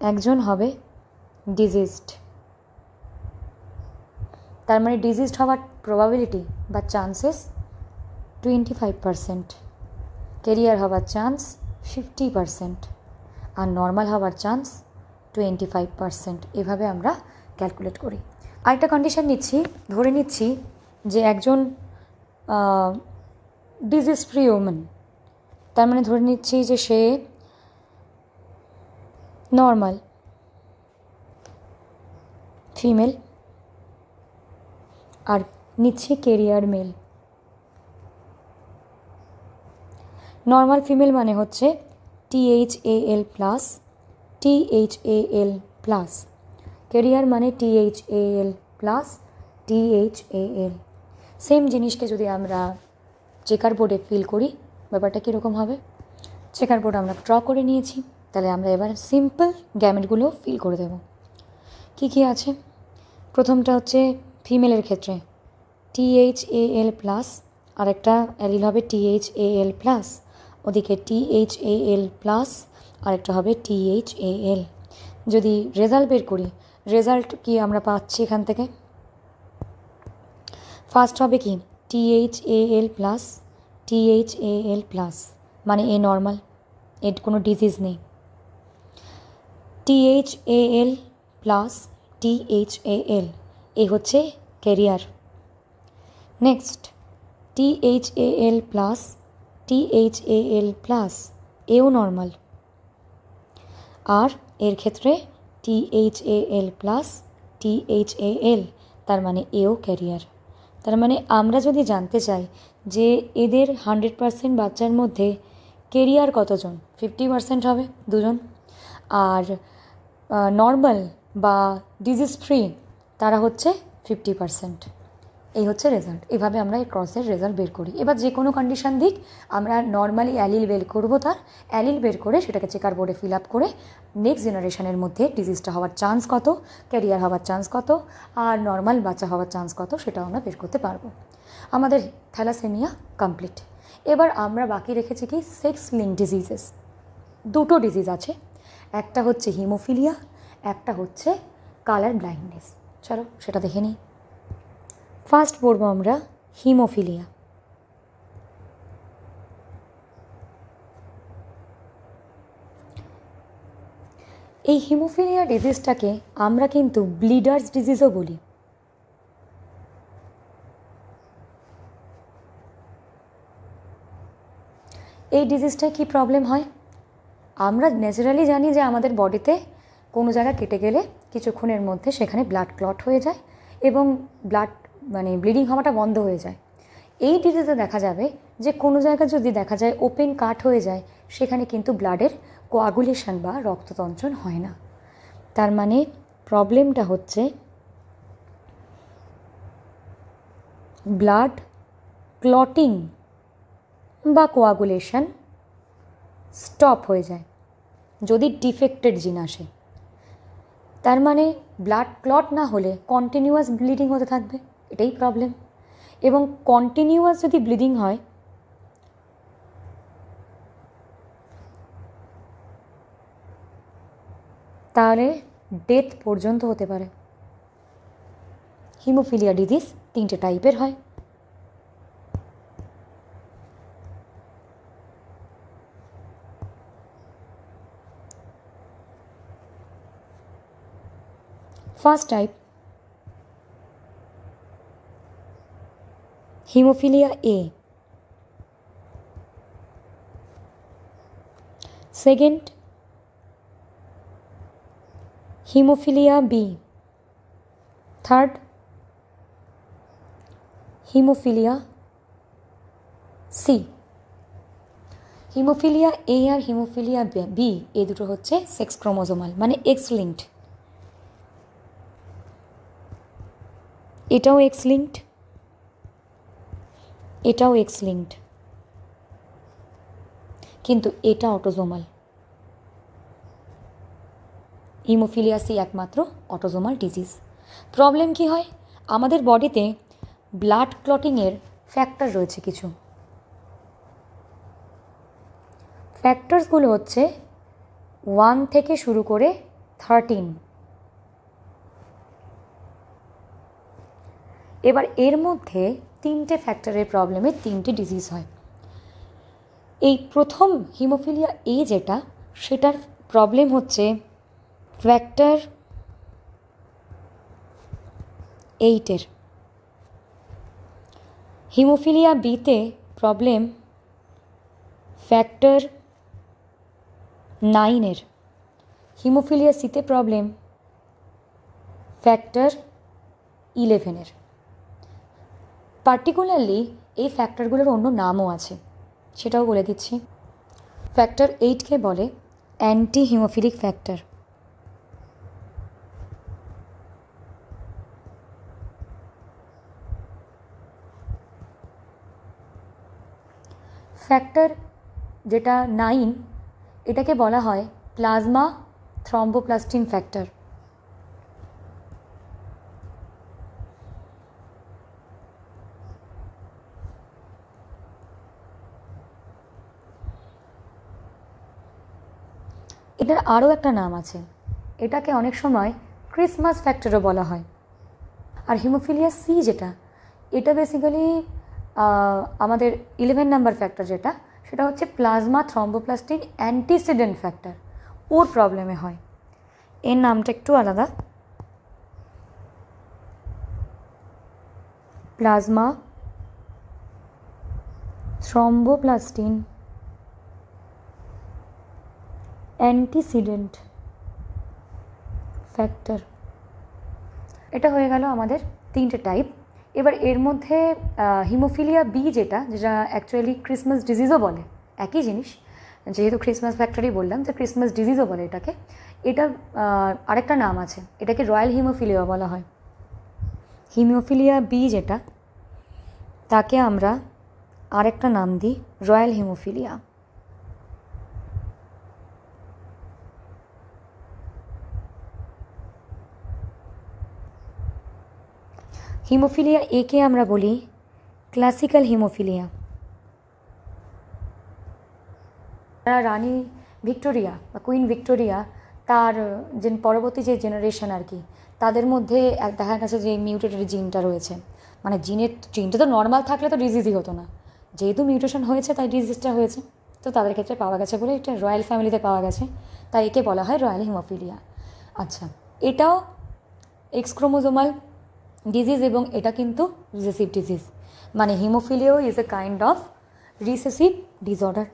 একজন হবে ডিজিজড। তার মানে ডিজিজড হওয়ার প্রবাবিলিটি বা চান্সেস 25%, ক্যারিয়ার হওয়ার চান্স 50%, আর নর্মাল হওয়ার চান্স 25%। এভাবে আমরা ক্যালকুলেট করি। আরেকটা কন্ডিশন নিচ্ছি, ধরে নিচ্ছি যে একজন ডিজিজ ফ্রি ওমেন, তার মানে ধরে নিচ্ছি যে সে নর্মাল ফিমেল আর নিচ্ছি কেরিয়ার মেল। নর্মাল ফিমেল মানে হচ্ছে THAL plus THAL plus, career মানে THAL প্লাস THAL। সেম জিনিসকে যদি আমরা চেকার বোর্ডে ফিল করি ব্যাপারটা কীরকম হবে? চেকার বোর্ড আমরা ড্র করে নিয়েছি, তাহলে আমরা এবার সিম্পল গ্যামেটগুলো ফিল করে দেব। কী কী আছে? প্রথমটা হচ্ছে ফিমেলের ক্ষেত্রে THAL প্লাস, আরেকটা অ্যালিল হবে THAL প্লাস, ওদিকে THAL প্লাস, আরেকটা হবে THAL। যদি রেজাল্ট বের করি, রেজাল্ট কি আমরা পাচ্ছি এখান থেকে? ফার্স্ট হবে কি THAL প্লাস THAL প্লাস, মানে এ নর্মাল, এর কোনো ডিজিজ নেই। THAL প্লাস THAL, এ হচ্ছে career. Next THAL plus THAL plus, এও নর্মাল। আর এর ক্ষেত্রে THAL প্লাস THAL, তার মানে এও ক্যারিয়ার। তার মানে আমরা যদি জানতে চাই যে এদের 100% বাচ্চার মধ্যে কেরিয়ার কতজন, 50% হবে, 2জন। আর নর্মাল বা ডিজিজ ফ্রি তারা হচ্ছে 50%। এই হচ্ছে রেজাল্ট। এভাবে আমরা এই ক্রসের রেজাল্ট বের করি। এবার যে কোনো কন্ডিশান দিক আমরা নর্মালি অ্যালিল বের করবো, তার অ্যালিল বের করে সেটাকে চেকার বোর্ডে ফিল আপ করে নেক্সট জেনারেশনের মধ্যে ডিজিজটা হওয়ার চান্স কত, ক্যারিয়ার হওয়ার চান্স কত, আর নর্মাল বাচ্চা হওয়ার চান্স কত, সেটাও আমরা বের করতে পারবো। আমাদের থ্যালাসেমিয়া কমপ্লিট। এবার আমরা বাকি রেখেছি কি সেক্স লিঙ্ক ডিজিজেস। দুটো ডিজিজ আছে, একটা হচ্ছে হিমোফিলিয়া, একটা হচ্ছে কালার ব্লাইন্ডনেস। চলো সেটা দেখে নিই। ফার্স্ট পড়বো আমরা হিমোফিলিয়া। এই হিমোফিলিয়া ডিজিজটাকে আমরা কিন্তু ব্লিডার্স ডিজিজও বলি। এই ডিজিজটায় কী প্রবলেম হয়? আমরা ন্যাচারালি জানি যে আমাদের বডিতে কোনো জায়গা কেটে গেলে কিছুক্ষণের মধ্যে সেখানে ব্লাড ক্লট হয়ে যায় এবং ব্লাড ব্লিডিং হওয়াটা বন্ধ হয়ে যায়। এই ডিজিজে দেখা যাবে যে কোনো জায়গা যদি দেখা যায় ওপেন কাট হয়ে যায়, সেখানে কিন্তু ব্লাডের কোয়াগুলেশন বা রক্ততঞ্চন হয় না। তার মানে প্রবলেমটা হচ্ছে ব্লাড ক্লটিং বা কোয়াগুলেশন স্টপ হয়ে যায় যদি ডিফেক্টেড জিন আসে। তার মানে ব্লাড ক্লট না হলে কন্টিনিউয়াস ব্লিডিং হতে থাকবে, এটাই প্রবলেম। এবং কন্টিনিউয়াস যদি ব্লিডিং হয় তাহলে ডেথ পর্যন্ত হতে পারে। হিমোফিলিয়া ডিজিজ 3টে টাইপের হয়। First type haemophilia A, second haemophilia B, third haemophilia C. Haemophilia A আর হিমোফিলিয়া বি এই দুটো হচ্ছে সেক্স ক্রোমোজোমাল, মানে এক্স লিঙ্কড। এটাও এক্স লিঙ্কড, এটাও এক্স লিঙ্কড, কিন্তু এটা অটোজোমাল। হিমোফিলিয়া সি একমাত্র অটোজোমাল ডিজিজ। প্রবলেম কি হয়? আমাদের বডিতে ব্লাড ক্লটিংয়ের ফ্যাক্টর রয়েছে কিছু। ফ্যাক্টরসগুলো হচ্ছে 1 থেকে শুরু করে 13। এবার এর মধ্যে 3টে ফ্যাক্টরের প্রবলেমে 3টে ডিজিজ হয়। এই প্রথম হিমোফিলিয়া এ যেটা, সেটার প্রবলেম হচ্ছে ফ্যাক্টর 8-এর। হিমোফিলিয়া বিতে প্রবলেম ফ্যাক্টর 9-এর। হিমোফিলিয়া সিতে প্রবলেম ফ্যাক্টর 11-এর। পার্টিকুলারলি এই ফ্যাক্টরগুলোর অন্য নামও আছে, সেটাও বলে দিচ্ছি। ফ্যাক্টর 8কে বলে অ্যান্টি হিমোফিলিক ফ্যাক্টর। ফ্যাক্টর যেটা 9, এটাকে বলা হয় প্লাজমা থ্রম্বোপ্লাস্টিন ফ্যাক্টর। এটার আরও একটা নাম আছে, এটাকে অনেক সময় ক্রিসমাস ফ্যাক্টরও বলা হয়। আর হিমোফিলিয়া সি যেটা, এটা বেসিক্যালি আমাদের 11 নাম্বার ফ্যাক্টর যেটা, সেটা হচ্ছে প্লাজমা থ্রম্বোপ্লাস্টিন অ্যান্টিসিডেন্ট ফ্যাক্টর। ওর প্রবলেমে হয়। এর নামটা একটু আলাদা, প্লাজমা থ্রম্বোপ্লাস্টিন অ্যান্টিসিডেন্ট ফ্যাক্টর। এটা হয়ে গেল আমাদের 3টে টাইপ। এবার এর মধ্যে হিমোফিলিয়া বি যেটা অ্যাকচুয়ালি ক্রিসমাস ডিজিজও বলে, একই জিনিস, যেহেতু ক্রিসমাস ফ্যাক্টরই বললাম, যে ক্রিসমাস ডিজিজও বলে এটাকে। এটা আরেকটা নাম আছে, এটাকে রয়্যাল হিমোফিলিয়া বলা হয়। হিমোফিলিয়া বি যেটা, তাকে আমরা আরেকটা নাম দিই রয়্যাল হিমোফিলিয়া। হিমোফিলিয়া একে আমরা বলি ক্লাসিক্যাল হিমোফিলিয়া। রানী ভিক্টোরিয়া বা কুইন ভিক্টোরিয়া, তার যে পরবর্তী যে জেনারেশন আর কি, তাদের মধ্যে দেখা গেছে যে মিউটেটেড জিনটা রয়েছে। মানে জিনটা তো নর্মাল থাকলে তো ডিজিজই হতো না, যেহেতু মিউটেশন হয়েছে তাই ডিজিজটা হয়েছে। তো তাদের ক্ষেত্রে পাওয়া গেছে বলে এটা রয়্যাল ফ্যামিলিতে পাওয়া গেছে, তাই একে বলা হয় রয়্যাল হিমোফিলিয়া। আচ্ছা, এটাও এক্স ক্রোমোজোমাল ডিজিজ এবং এটা কিন্তু রিসেসিভ ডিজিজ। মানে হিমোফিলিয়াও is a kind of recessive disorder.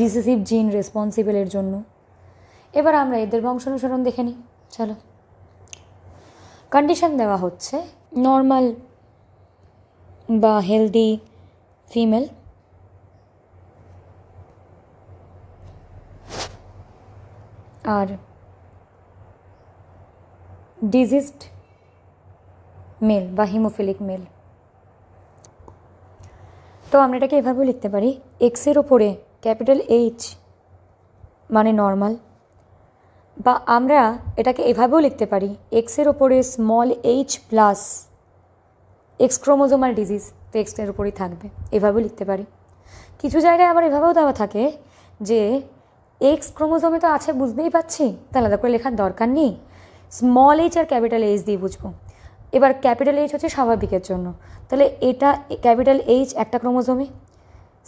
Recessive gene responsible এর জন্য। এবার আমরা এদের বংশানুসরণ দেখে নিই, চলো। কন্ডিশন দেওয়া হচ্ছে নর্মাল বা হেলদি ফিমেল, আর ডিজিজড মেল বা হিমোফিলিক মেল। তো আমরা এটাকে এভাবেও লিখতে পারি, এক্সের ওপরে ক্যাপিটাল এইচ মানে নর্মাল, বা আমরা এটাকে এভাবেও লিখতে পারি এক্সের ওপরে small H plus x chromosomal disease, তো এক্সের ওপরেই থাকবে, এভাবেও লিখতে পারি। কিছু জায়গায় আবার এভাবেও দেওয়া থাকে যে এক্স ক্রোমোজোমে তো আছে বুঝতেই পাচ্ছি, তা আলাদা করে লেখার দরকার নেই, small H R capital H দিয়ে বুঝবো। এবার ক্যাপিটাল এইচ হচ্ছে স্বাভাবিকের জন্য, তাহলে এটা ক্যাপিটাল এইচ একটা ক্রোমোজোমে,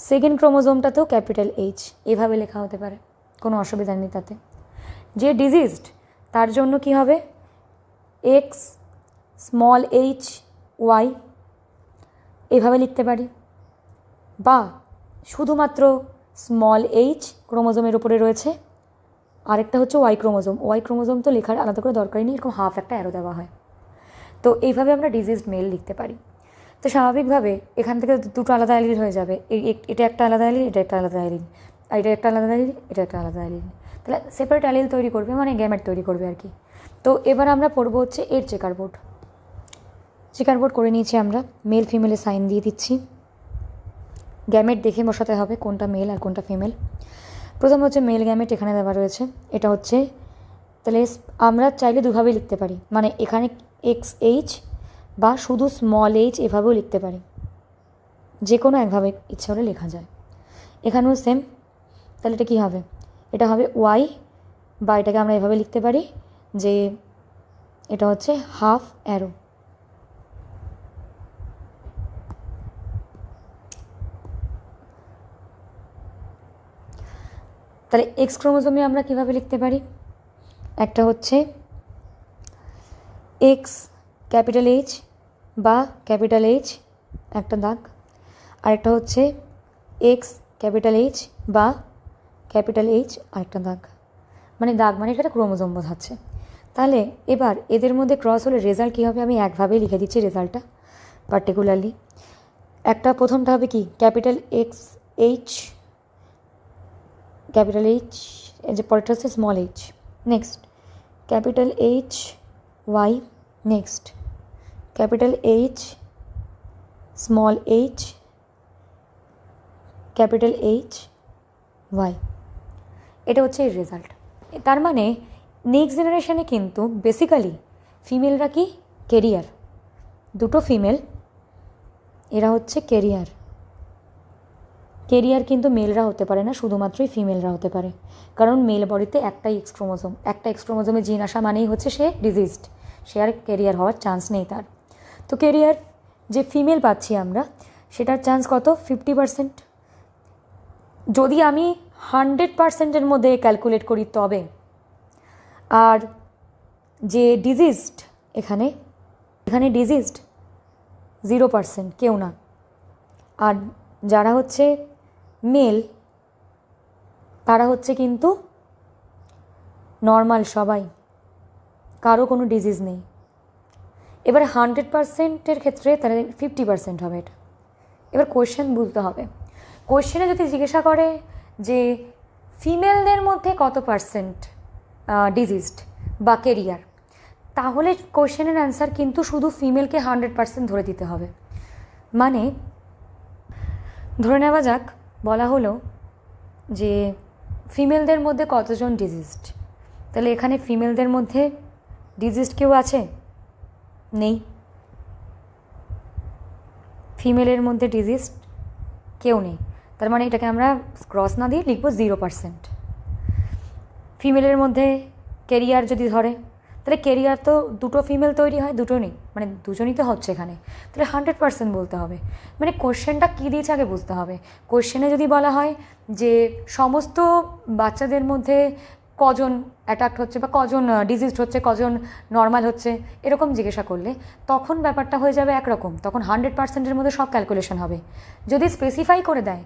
সেকেন্ড ক্রোমোজোমটাতেও ক্যাপিটাল এইচ, এভাবে লেখা হতে পারে, কোনো অসুবিধা নেই তাতে। যে ডিজিজড তার জন্য কি হবে, এক্স স্মল এইচ ওয়াই, এভাবে লিখতে পারি। বা শুধুমাত্র স্মল এইচ ক্রোমোজোমের উপরে রয়েছে, আরেকটা হচ্ছে ওয়াই ক্রোমোজোম। ওয়াই ক্রোমোজোম তো লেখার আলাদা করে দরকারই নেই, এরকম হাফ একটা অ্যারো দেওয়া হয়। তো এইভাবে আমরা ডিজিজড মেল লিখতে পারি। তো স্বাভাবিকভাবে এখান থেকে দুটো আলাদা অ্যালিল হয়ে যাবে, এটা একটা আলাদা অ্যালিল, এটা একটা আলাদা অ্যালিল, আর এটা একটা আলাদা অ্যালিল, এটা একটা আলাদা অ্যালিল। তাহলে সেপারেট অ্যালিল তৈরি করবে, মানে গ্যামেট তৈরি করবে আর কি। তো এবার আমরা পড়বো হচ্ছে এর চেকার বোর্ড। চেকার বোর্ড করে নিয়েছি আমরা, মেল ফিমেলে সাইন দিয়ে দিচ্ছি। গ্যামেট দেখে বসাতে হবে কোনটা মেল আর কোনটা ফিমেল। প্রথম হচ্ছে মেল গ্যামেট এখানে দেওয়া রয়েছে, এটা হচ্ছে, তাহলে আমরা চাইলে দুভাবেই লিখতে পারি, মানে এখানে এক্স এইচ বা শুধু স্মল এইচ এভাবেও লিখতে পারি, যে কোনো একভাবে ইচ্ছা হলে লেখা যায়। এখানেও সেম, তাহলে এটা কী হবে, এটা হবে ওয়াই, বা এটাকে আমরা এভাবে লিখতে পারি যে এটা হচ্ছে হাফ অ্যারো। তাহলে এক্স ক্রোমোজোমে আমরা কীভাবে লিখতে পারি, একটা হচ্ছে এক্স ক্যাপিটাল এইচ বা ক্যাপিটাল এইচ একটা দাগ, আরেকটা হচ্ছে এক্স ক্যাপিটাল এইচ বা ক্যাপিটাল এইচ আরেকটা দাগ, মানে দাগ মানে এটা ক্রোমোজোম বোঝাচ্ছে। তাহলে এবার এদের মধ্যে ক্রস হলে রেজাল্ট কী হবে, আমি একভাবেই লিখে দিচ্ছি রেজাল্টটা পার্টিকুলারলি। একটা প্রথমটা হবে কি, capital X H, capital H, এই যে পরেরটা হচ্ছে small H, next capital H Y, next capital H small H, capital H Y. এটা হচ্ছে এর রেজাল্ট। তার মানে নেক্সট জেনারেশনে কিন্তু বেসিক্যালি ফিমেলরা কি কেরিয়ার, দুটো ফিমেল এরা হচ্ছে কেরিয়ার। কেরিয়ার কিন্তু মেলরা হতে পারে না, শুধুমাত্রই ফিমেলরা হতে পারে, কারণ মেল বডিতে একটাই এক্স ক্রোমোজোম, একটা এক্স ক্রোমোজোমে জিন আসা মানেই হচ্ছে সে ডিজিজড, সে আর কেরিয়ার হওয়ার চান্স নেই তার। তো কেরিয়ার যে ফিমেল পাচ্ছি আমরা সেটার চান্স কত, 50%। যদি আমি 100%-এর মধ্যে ক্যালকুলেট করি তবে, আর যে ডিজিজড এখানে ডিজিজড 0%, কেউ না। আর যারা হচ্ছে মেল তারা হচ্ছে কিন্তু নর্মাল সবাই, কারো কোনো ডিজিজ নেই। এবার 100%-এর ক্ষেত্রে তাহলে 50% হবে এটা। এবার কোয়েশ্চেন বুঝতে হবে, কোয়েশ্চেনে যদি জিজ্ঞাসা করে যে ফিমেলদের মধ্যে কত পার্সেন্ট ডিজিজড বা কেরিয়ার, তাহলে কোয়েশ্চেনের অ্যান্সার কিন্তু শুধু ফিমেলকে 100% ধরে দিতে হবে। মানে ধরে নেওয়া যাক, বলা হলো যে ফিমেলদের মধ্যে কতজন ডিজিজড, তাহলে এখানে ফিমেলদের মধ্যে ডিজিজড কেউ আছে, নেই। ফিমেলের মধ্যে ডিজিজড কেউ নেই, তার মানে এটাকে আমরা ক্রস না দিয়ে লিখব 0%। ফিমেলের মধ্যে কেরিয়ার যদি ধরে, তাহলে কেরিয়ার তো দুটো ফিমেল তৈরি হয়, দুটো নেই, মানে দুজনই তো হচ্ছে এখানে, তাহলে 100% বলতে হবে। মানে কোশ্চেনটা কী দিয়েছে আগে বুঝতে হবে। কোশ্চেনে যদি বলা হয় যে সমস্ত বাচ্চাদের মধ্যে কজন অ্যাটাক্ট হচ্ছে বা কজন ডিজিজড হচ্ছে, কজন নর্মাল হচ্ছে, এরকম জিজ্ঞাসা করলে তখন ব্যাপারটা হয়ে যাবে একরকম, তখন 100%-এর মধ্যে সব ক্যালকুলেশন হবে। যদি স্পেসিফাই করে দেয়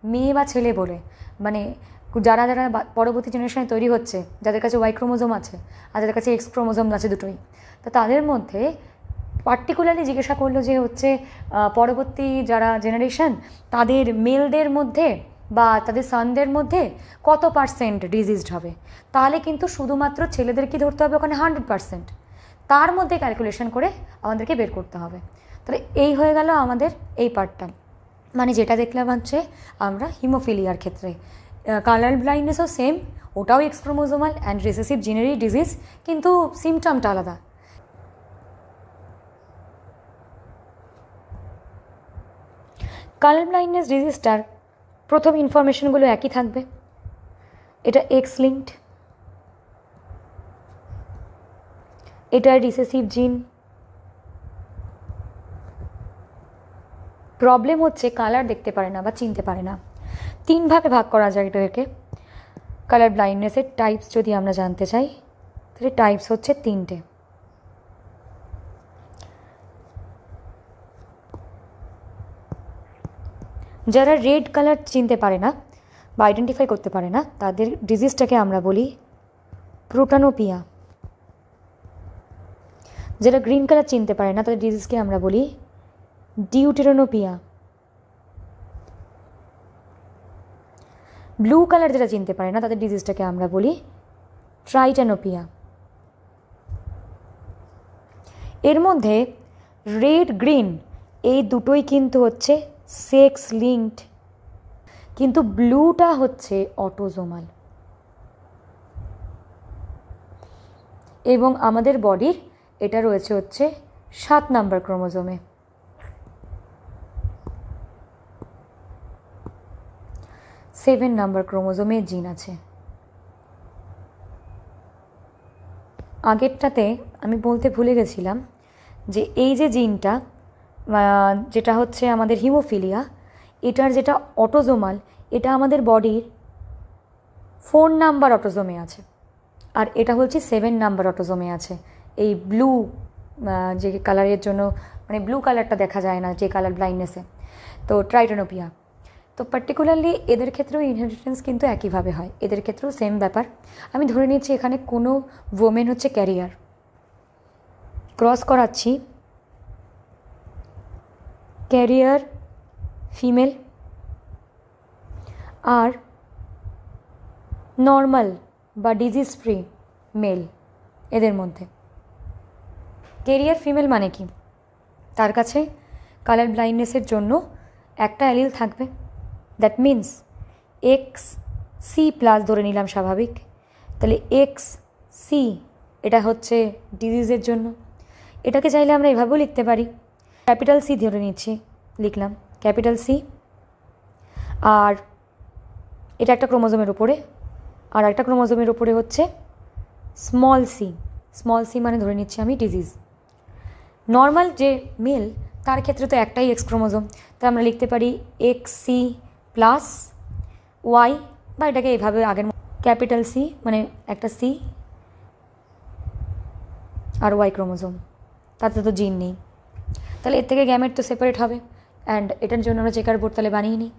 মেয়ে বা ছেলে বলে, মানে যারা যারা পরবর্তী জেনারেশনে তৈরি হচ্ছে, যাদের কাছে ওয়াই ক্রোমোজোম আছে আর যাদের কাছে এক্স ক্রোমোজোম আছে দুটোই, তো তাদের মধ্যে পার্টিকুলারলি জিজ্ঞাসা করলো যে হচ্ছে পরবর্তী যারা জেনারেশন তাদের মেলদের মধ্যে বা তাদের সানদের মধ্যে কত পার্সেন্ট ডিজিজড হবে, তাহলে কিন্তু শুধুমাত্র ছেলেদেরকে ধরতে হবে ওখানে 100%, তার মধ্যে ক্যালকুলেশন করে আমাদেরকে বের করতে হবে। তাহলে এই হয়ে গেল আমাদের এই পার্টটা। মানে যেটা দেখলাম হচ্ছে আমরা হিমোফিলিয়ার ক্ষেত্রে, কালার ব্লাইন্ডনেসও সেম, ওটাও এক্স ক্রোমোজোমাল অ্যান্ড রিসেসিভ জিনেরি ডিজিজ, কিন্তু সিমটমটা আলাদা। কালার ব্লাইন্ডনেস ডিজিজটার প্রথম ইনফরমেশনগুলো একই থাকবে, এটা এক্স লিঙ্কড, এটা রিসেসিভ জিন। প্রবলেম হচ্ছে কালার দেখতে পারে না বা চিনতে পারে না। 3 ভাগে ভাগ করা যায় এটাকে। কালার ব্লাইন্ডনেসের টাইপস যদি আমরা জানতে চাই, তাহলে টাইপস হচ্ছে 3টে। যারা রেড কালার চিনতে পারে না বা আইডেন্টিফাই করতে পারে না, তাদের ডিজিজটাকে আমরা বলি প্রোটানোপিয়া। যারা গ্রিন কালার চিনতে পারে না, তাদের ডিজিজকে আমরা বলি ডিউটেরোনোপিয়া। ব্লু কালার যারা চিনতে পারে না, তাদের ডিজিজটাকে আমরা বলি ট্রাইটানোপিয়া। এর মধ্যে রেড গ্রিন এই দুটোই কিন্তু হচ্ছে সেক্স লিঙ্কড, কিন্তু ব্লুটা হচ্ছে অটোজোমাল। এবং আমাদের বডির এটা রয়েছে হচ্ছে 7 নম্বর ক্রোমোজোমে। সেভেন নাম্বার ক্রোমোজোমে জিন আছে। আগেরটাতে আমি বলতে ভুলে গেছিলাম যে এই যে জিনটা যেটা হচ্ছে আমাদের হিমোফিলিয়া, এটার যেটা অটোজোমাল, এটা আমাদের বডির 4 নাম্বার অটোজোমে আছে। আর এটা হচ্ছে 7 নাম্বার অটোজোমে আছে। এই ব্লু যে কালারের জন্য, মানে ব্লু কালারটা দেখা যায় না যে কালার ব্লাইন্ডনেসে, তো ট্রাইটোনোপিয়া। তো পার্টিকুলারলি এদের ক্ষেত্রেও ইনহেরিটেন্স কিন্তু একইভাবে হয়, এদের ক্ষেত্রেও সেম ব্যাপার। আমি ধরে নিচ্ছি এখানে কোনো ওমেন হচ্ছে ক্যারিয়ার, ক্রস করাচ্ছি ক্যারিয়ার ফিমেল আর নর্মাল বা ডিজিজ ফ্রি মেল, এদের মধ্যে। ক্যারিয়ার ফিমেল মানে কি, তার কাছে কালার ব্লাইন্ডনেসের জন্য একটা অ্যালিল থাকবে, that means X C plus ধরে নিলাম স্বাভাবিক, তাহলে এক্স সি এটা হচ্ছে ডিজিজের জন্য। এটাকে চাইলে আমরা এভাবেও লিখতে পারি, ক্যাপিটাল সি ধরে নিচ্ছি, লিখলাম ক্যাপিটাল সি, আর এটা একটা ক্রোমোজোমের উপরে, আর একটা ক্রোমোজোমের উপরে হচ্ছে স্মল সি, স্মল সি মানে ধরে নিচ্ছি আমি ডিজিজ। নর্মাল যে মেল তার ক্ষেত্রে তো একটাই এক্স ক্রোমোজোম, তাই আমরা লিখতে পারি এক্স সি প্লাস ওয়াই, বা এটাকে এইভাবে আগের ক্যাপিটাল সি মানে একটা সি আর ওয়াই ক্রোমোজোম, তাতে তো জিন নেই, তাহলে এর থেকে গ্যামেট তো সেপারেট হবে। অ্যান্ড এটার জন্য আমরা চেকার বোর্ড তাহলে বানিয়ে নিই।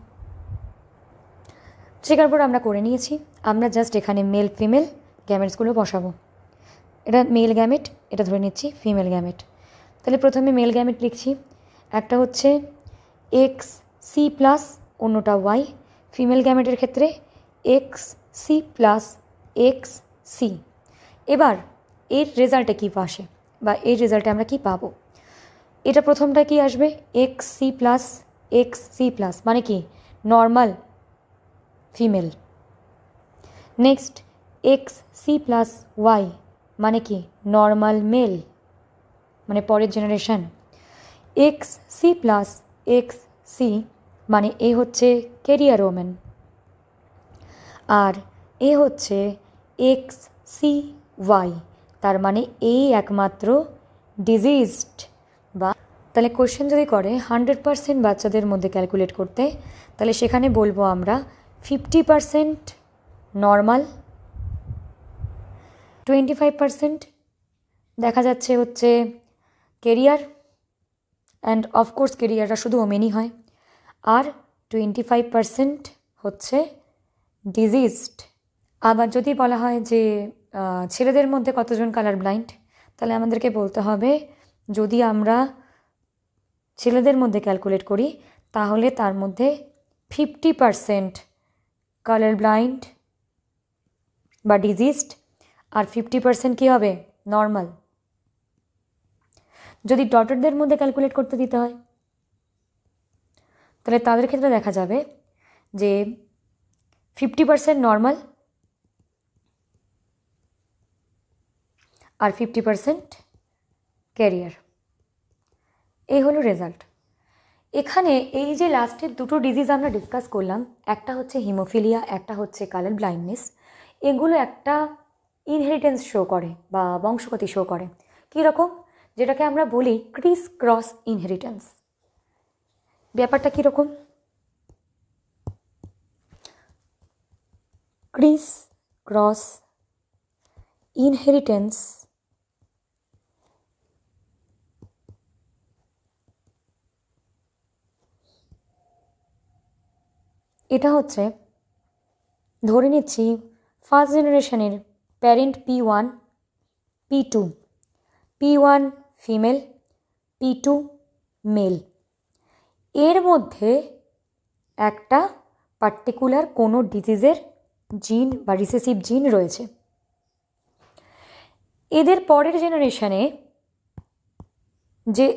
চেকার বোর্ড আমরা করে নিয়েছি, আমরা জাস্ট এখানে মেল ফিমেল গ্যামেটসগুলো বসাবো। এটা মেল গ্যামেট, এটা ধরে নিচ্ছি ফিমেল গ্যামেট। তাহলে প্রথমে মেল গ্যামেট লিখছি, একটা হচ্ছে এক্স সি প্লাস অন্যটা ওয়াই। ফিমেল গ্যামেটের ক্ষেত্রে X C plus X C. এবার এর রেজাল্টে কী আসে, বা এর রেজাল্টে আমরা কি পাবো, এটা প্রথমটা কি আসবে এক্স সি প্লাস মানে কি normal female. Next X C plus Y মানে কি নর্মাল মেল, মানে পরের generation. X C plus X C মানে এ হচ্ছে ক্যারিয়ার ওমেন, আর এ হচ্ছে এক্স সি ওয়াই, তার মানে এই একমাত্র ডিজিজড। বা তাহলে কোশ্চেন যদি করে 100% বাচ্চাদের মধ্যে ক্যালকুলেট করতে, তাহলে সেখানে বলবো আমরা 50% নর্মাল, 25% দেখা যাচ্ছে হচ্ছে কেরিয়ার, অ্যান্ড অফকোর্স কেরিয়াররা শুধু ওমেনই হয়, আর 25% হচ্ছে ডিজিজড। আবার যদি বলা হয় যে ছেলেদের মধ্যে কতজন কালার ব্লাইন্ড, তাহলে আমাদেরকে বলতে হবে যদি আমরা ছেলেদের মধ্যে ক্যালকুলেট করি তাহলে তার মধ্যে 50% কালার ব্লাইন্ড বা ডিজিজড, আর 50% কী হবে নর্মাল। যদি ডটারদের মধ্যে ক্যালকুলেট করতে দিতে হয় তাহলে তাদের ক্ষেত্রে দেখা যাবে যে 50% নর্মাল আর 50% ক্যারিয়ার। এই হলো রেজাল্ট। এখানে এই যে লাস্টের দুটো ডিজিজ আমরা ডিসকাস করলাম, একটা হচ্ছে হিমোফিলিয়া, একটা হচ্ছে কালার ব্লাইন্ডনেস, এগুলো একটা ইনহেরিটেন্স শো করে বা বংশগতি শো করে। কীরকম, যেটাকে আমরা বলি ক্রিস ক্রস ইনহেরিটেন্স। ব্যাপারটা কীরকম, ক্রিস ক্রস ইনহেরিটেন্স এটা হচ্ছে, ধরে নিচ্ছি ফার্স্ট জেনারেশনের parent P1 P2, P1 female P2 mail, এর মধ্যে একটা পার্টিকুলার কোনো ডিজিজের জিন বা রিসেসিভ জিন রয়েছে। এদের পরের জেনারেশনে যে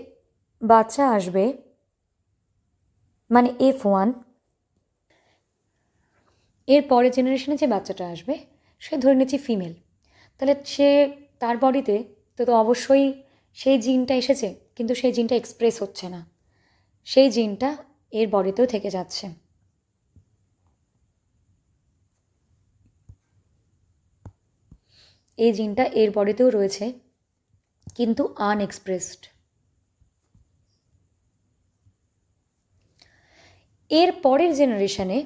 বাচ্চা আসবে মানে F1, এর পরের জেনারেশনে যে বাচ্চাটা আসবে সে ধরে নিচ্ছি ফিমেল, তাহলে সে তার বডিতে তো অবশ্যই সেই জিনটা এসেছে, কিন্তু সেই জিনটা এক্সপ্রেস হচ্ছে না, সেই জিনটা এর বডিতেও থেকে যাচ্ছে। এই জিনটা এর বডিতেও রয়েছে কিন্তু আনএক্সপ্রেসড। এর পরের জেনারেশনে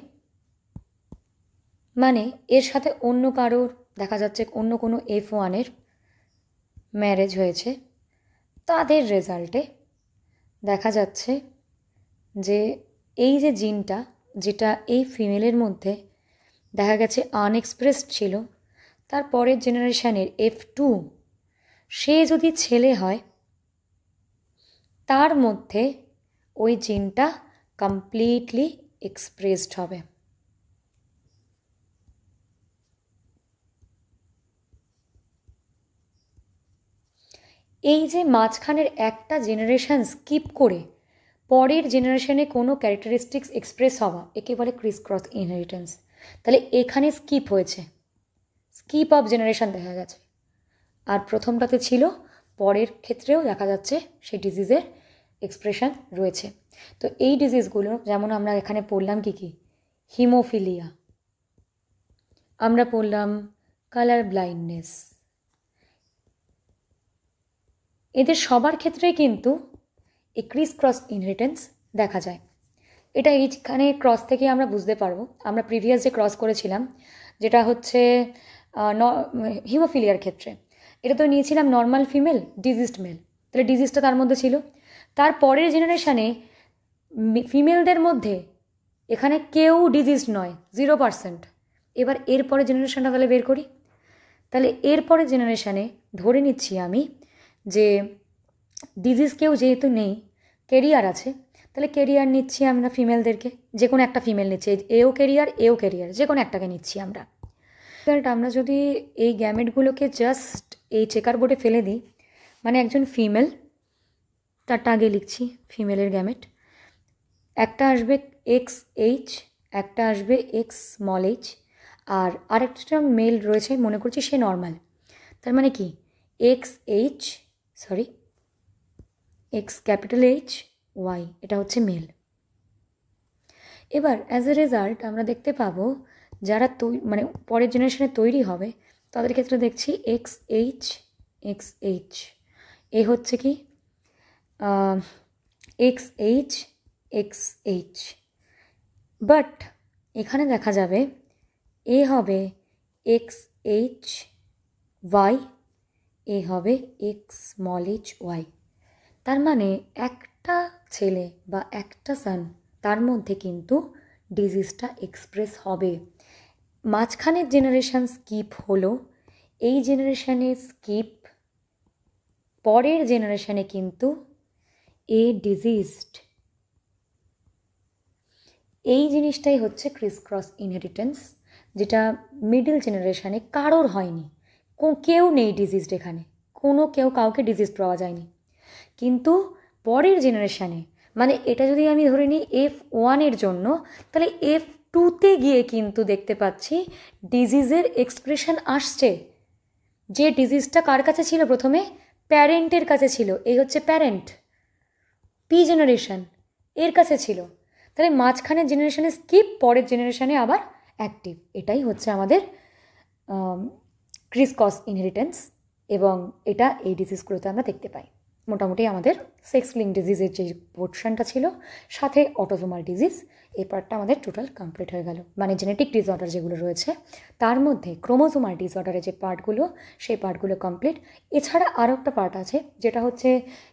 মানে এর সাথে অন্য কারোর দেখা যাচ্ছে অন্য কোনো F1-এর ম্যারেজ হয়েছে, তাদের রেজাল্টে দেখা যাচ্ছে যে এই যে জিনটা, যেটা এই ফিমেলের মধ্যে দেখা গেছে আনএক্সপ্রেসড ছিল, তার পরের জেনারেশানের F2 সে যদি ছেলে হয়, তার মধ্যে ওই জিনটা কমপ্লিটলি এক্সপ্রেসড হবে। এই যে মাঝখানের একটা জেনারেশন স্কিপ করে পরের জেনারেশনে কোনো ক্যারেক্টারিস্টিক্স এক্সপ্রেস হওয়া, একে বলে ক্রিস ক্রস ইনহেরিটেন্স। তাহলে এখানে স্কিপ হয়েছে, স্কিপ অফ জেনারেশন দেখা গেছে। আর প্রথমটাতে ছিল, পরের ক্ষেত্রেও দেখা যাচ্ছে সেই ডিজিজের এক্সপ্রেশন রয়েছে। তো এই ডিজিজগুলো যেমন আমরা এখানে পড়লাম কি কি, হিমোফিলিয়া, আমরা পড়লাম কালার ব্লাইন্ডনেস, এদের সবার ক্ষেত্রেই কিন্তু এই ক্রিস ক্রস ইনহেরিটেন্স দেখা যায়। এটা এইখানে ক্রস থেকে আমরা বুঝতে পারবো। আমরা প্রিভিয়াস যে ক্রস করেছিলাম, যেটা হচ্ছে হিমোফিলিয়ার ক্ষেত্রে, এটা তো নিয়েছিলাম নর্মাল ফিমেল, ডিজিজড মেল, তাহলে ডিজিজটা তার মধ্যে ছিল। তার পরের জেনারেশানে ফিমেলদের মধ্যে এখানে কেউ ডিজিজড নয়, 0%। এবার এরপরের জেনারেশানটা তাহলে বের করি। তাহলে এরপরের জেনারেশানে ধরে নিচ্ছি আমি যে ডিজিজ কেউ যেহেতু নেই, কেরিয়ার আছে, তাহলে কেরিয়ার নিচ্ছি আমরা ফিমেলদেরকে, যে কোনো একটা ফিমেল নিচ্ছি, এও কেরিয়ার যে কোনো একটাকে নিচ্ছি আমরা। আমরা যদি এই গ্যামেটগুলোকে জাস্ট এই চেকার বোর্ডে ফেলে দিই, মানে একজন ফিমেল, তারটা আগে লিখছি ফিমেলের গ্যামেট, একটা আসবে XH, একটা আসবে X আর আরেকটা মেল রয়েছে, মনে করছি সে নর্মাল। তার মানে কি X Y, এটা হচ্ছে মেল। এবার অ্যাজ এ রেজাল্ট আমরা দেখতে পাবো যারা মানে পরের জেনারেশনে তৈরি হবে, তাদের ক্ষেত্রে দেখছি XH, এ হচ্ছে কি XH, বাট এখানে দেখা যাবে এ হবে XHY, এ হবে Xhy। তার মানে একটা ছেলে বা একটা সান, তার মধ্যে কিন্তু ডিজিজটা এক্সপ্রেস হবে। মাঝখানের জেনারেশান স্কিপ হলো, এই জেনারেশানে স্কিপ, পরের জেনারেশানে কিন্তু এ ডিজিজড। এই জিনিসটাই হচ্ছে ক্রিস ক্রস ইনহেরিটেন্স, যেটা মিডল জেনারেশানে কারোর হয়নি, কেউ নেই ডিজিজড, এখানে কেউ কাউকে ডিজিজ পাওয়া যায়নি। কিন্তু পরের জেনারেশানে, মানে এটা যদি আমি ধরে নিই F1-এর জন্য, তাহলে F2-তে গিয়ে কিন্তু দেখতে পাচ্ছি ডিজিজের এক্সপ্রেশন আসছে। যে ডিজিজটা কার কাছে ছিল প্রথমে, প্যারেন্টের কাছে ছিল, এই হচ্ছে প্যারেন্ট, পি জেনারেশন, এর কাছে ছিল। তাহলে মাঝখানের জেনারেশানে স্কিপ, পরের জেনারেশানে আবার অ্যাক্টিভ। এটাই হচ্ছে আমাদের ক্রিস ক্রস ইনহেরিটেন্স, এবং এটা এই ডিজিজগুলোতে আমরা দেখতে পাই। মোটামুটি আমাদের সেক্স লিঙ্ক ডিজিজের যে পোর্শনটা ছিল, সাথে অটোজোমাল ডিজিজ, এই পার্টটা আমাদের টোটাল কমপ্লিট হয়ে গেল। মানে জেনেটিক ডিসঅর্ডার যেগুলো রয়েছে, তার মধ্যে ক্রোমোজোমাল ডিসঅর্ডারের যে পার্টগুলো, সেই পার্টগুলো কমপ্লিট। এছাড়া আরও একটা পার্ট আছে, যেটা হচ্ছে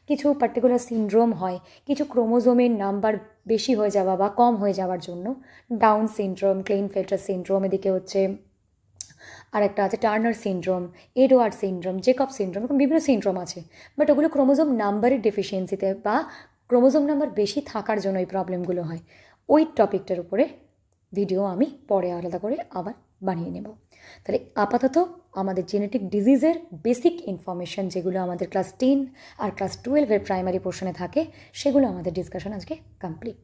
কিছু পার্টিকুলার সিনড্রোম হয়, কিছু ক্রোমোজোমের নাম্বার বেশি হয়ে যাওয়া বা কম হয়ে যাওয়ার জন্য, ডাউন সিনড্রোম, ক্লেইনফেল্টার সিনড্রোম, এদিকে হচ্ছে আর একটা আছে Turner syndrome, Edward syndrome, Jacob syndrome, এরকম বিভিন্ন সিনড্রোম আছে। বাট ওগুলো ক্রোমোজোম নাম্বারের ডেফিসিয়েন্সিতে বা ক্রোমোজোম নাম্বার বেশি থাকার জন্য এই প্রবলেমগুলো হয়। ওই টপিকটার উপরে ভিডিও আমি পরে আলাদা করে আবার বানিয়ে নেব। তাহলে আপাতত আমাদের জেনেটিক ডিজিজের বেসিক ইনফরমেশন, যেগুলো আমাদের ক্লাস 10 আর ক্লাস 12-এর প্রাইমারি পোর্শনে থাকে, সেগুলো আমাদের ডিসকাশন আজকে কমপ্লিট।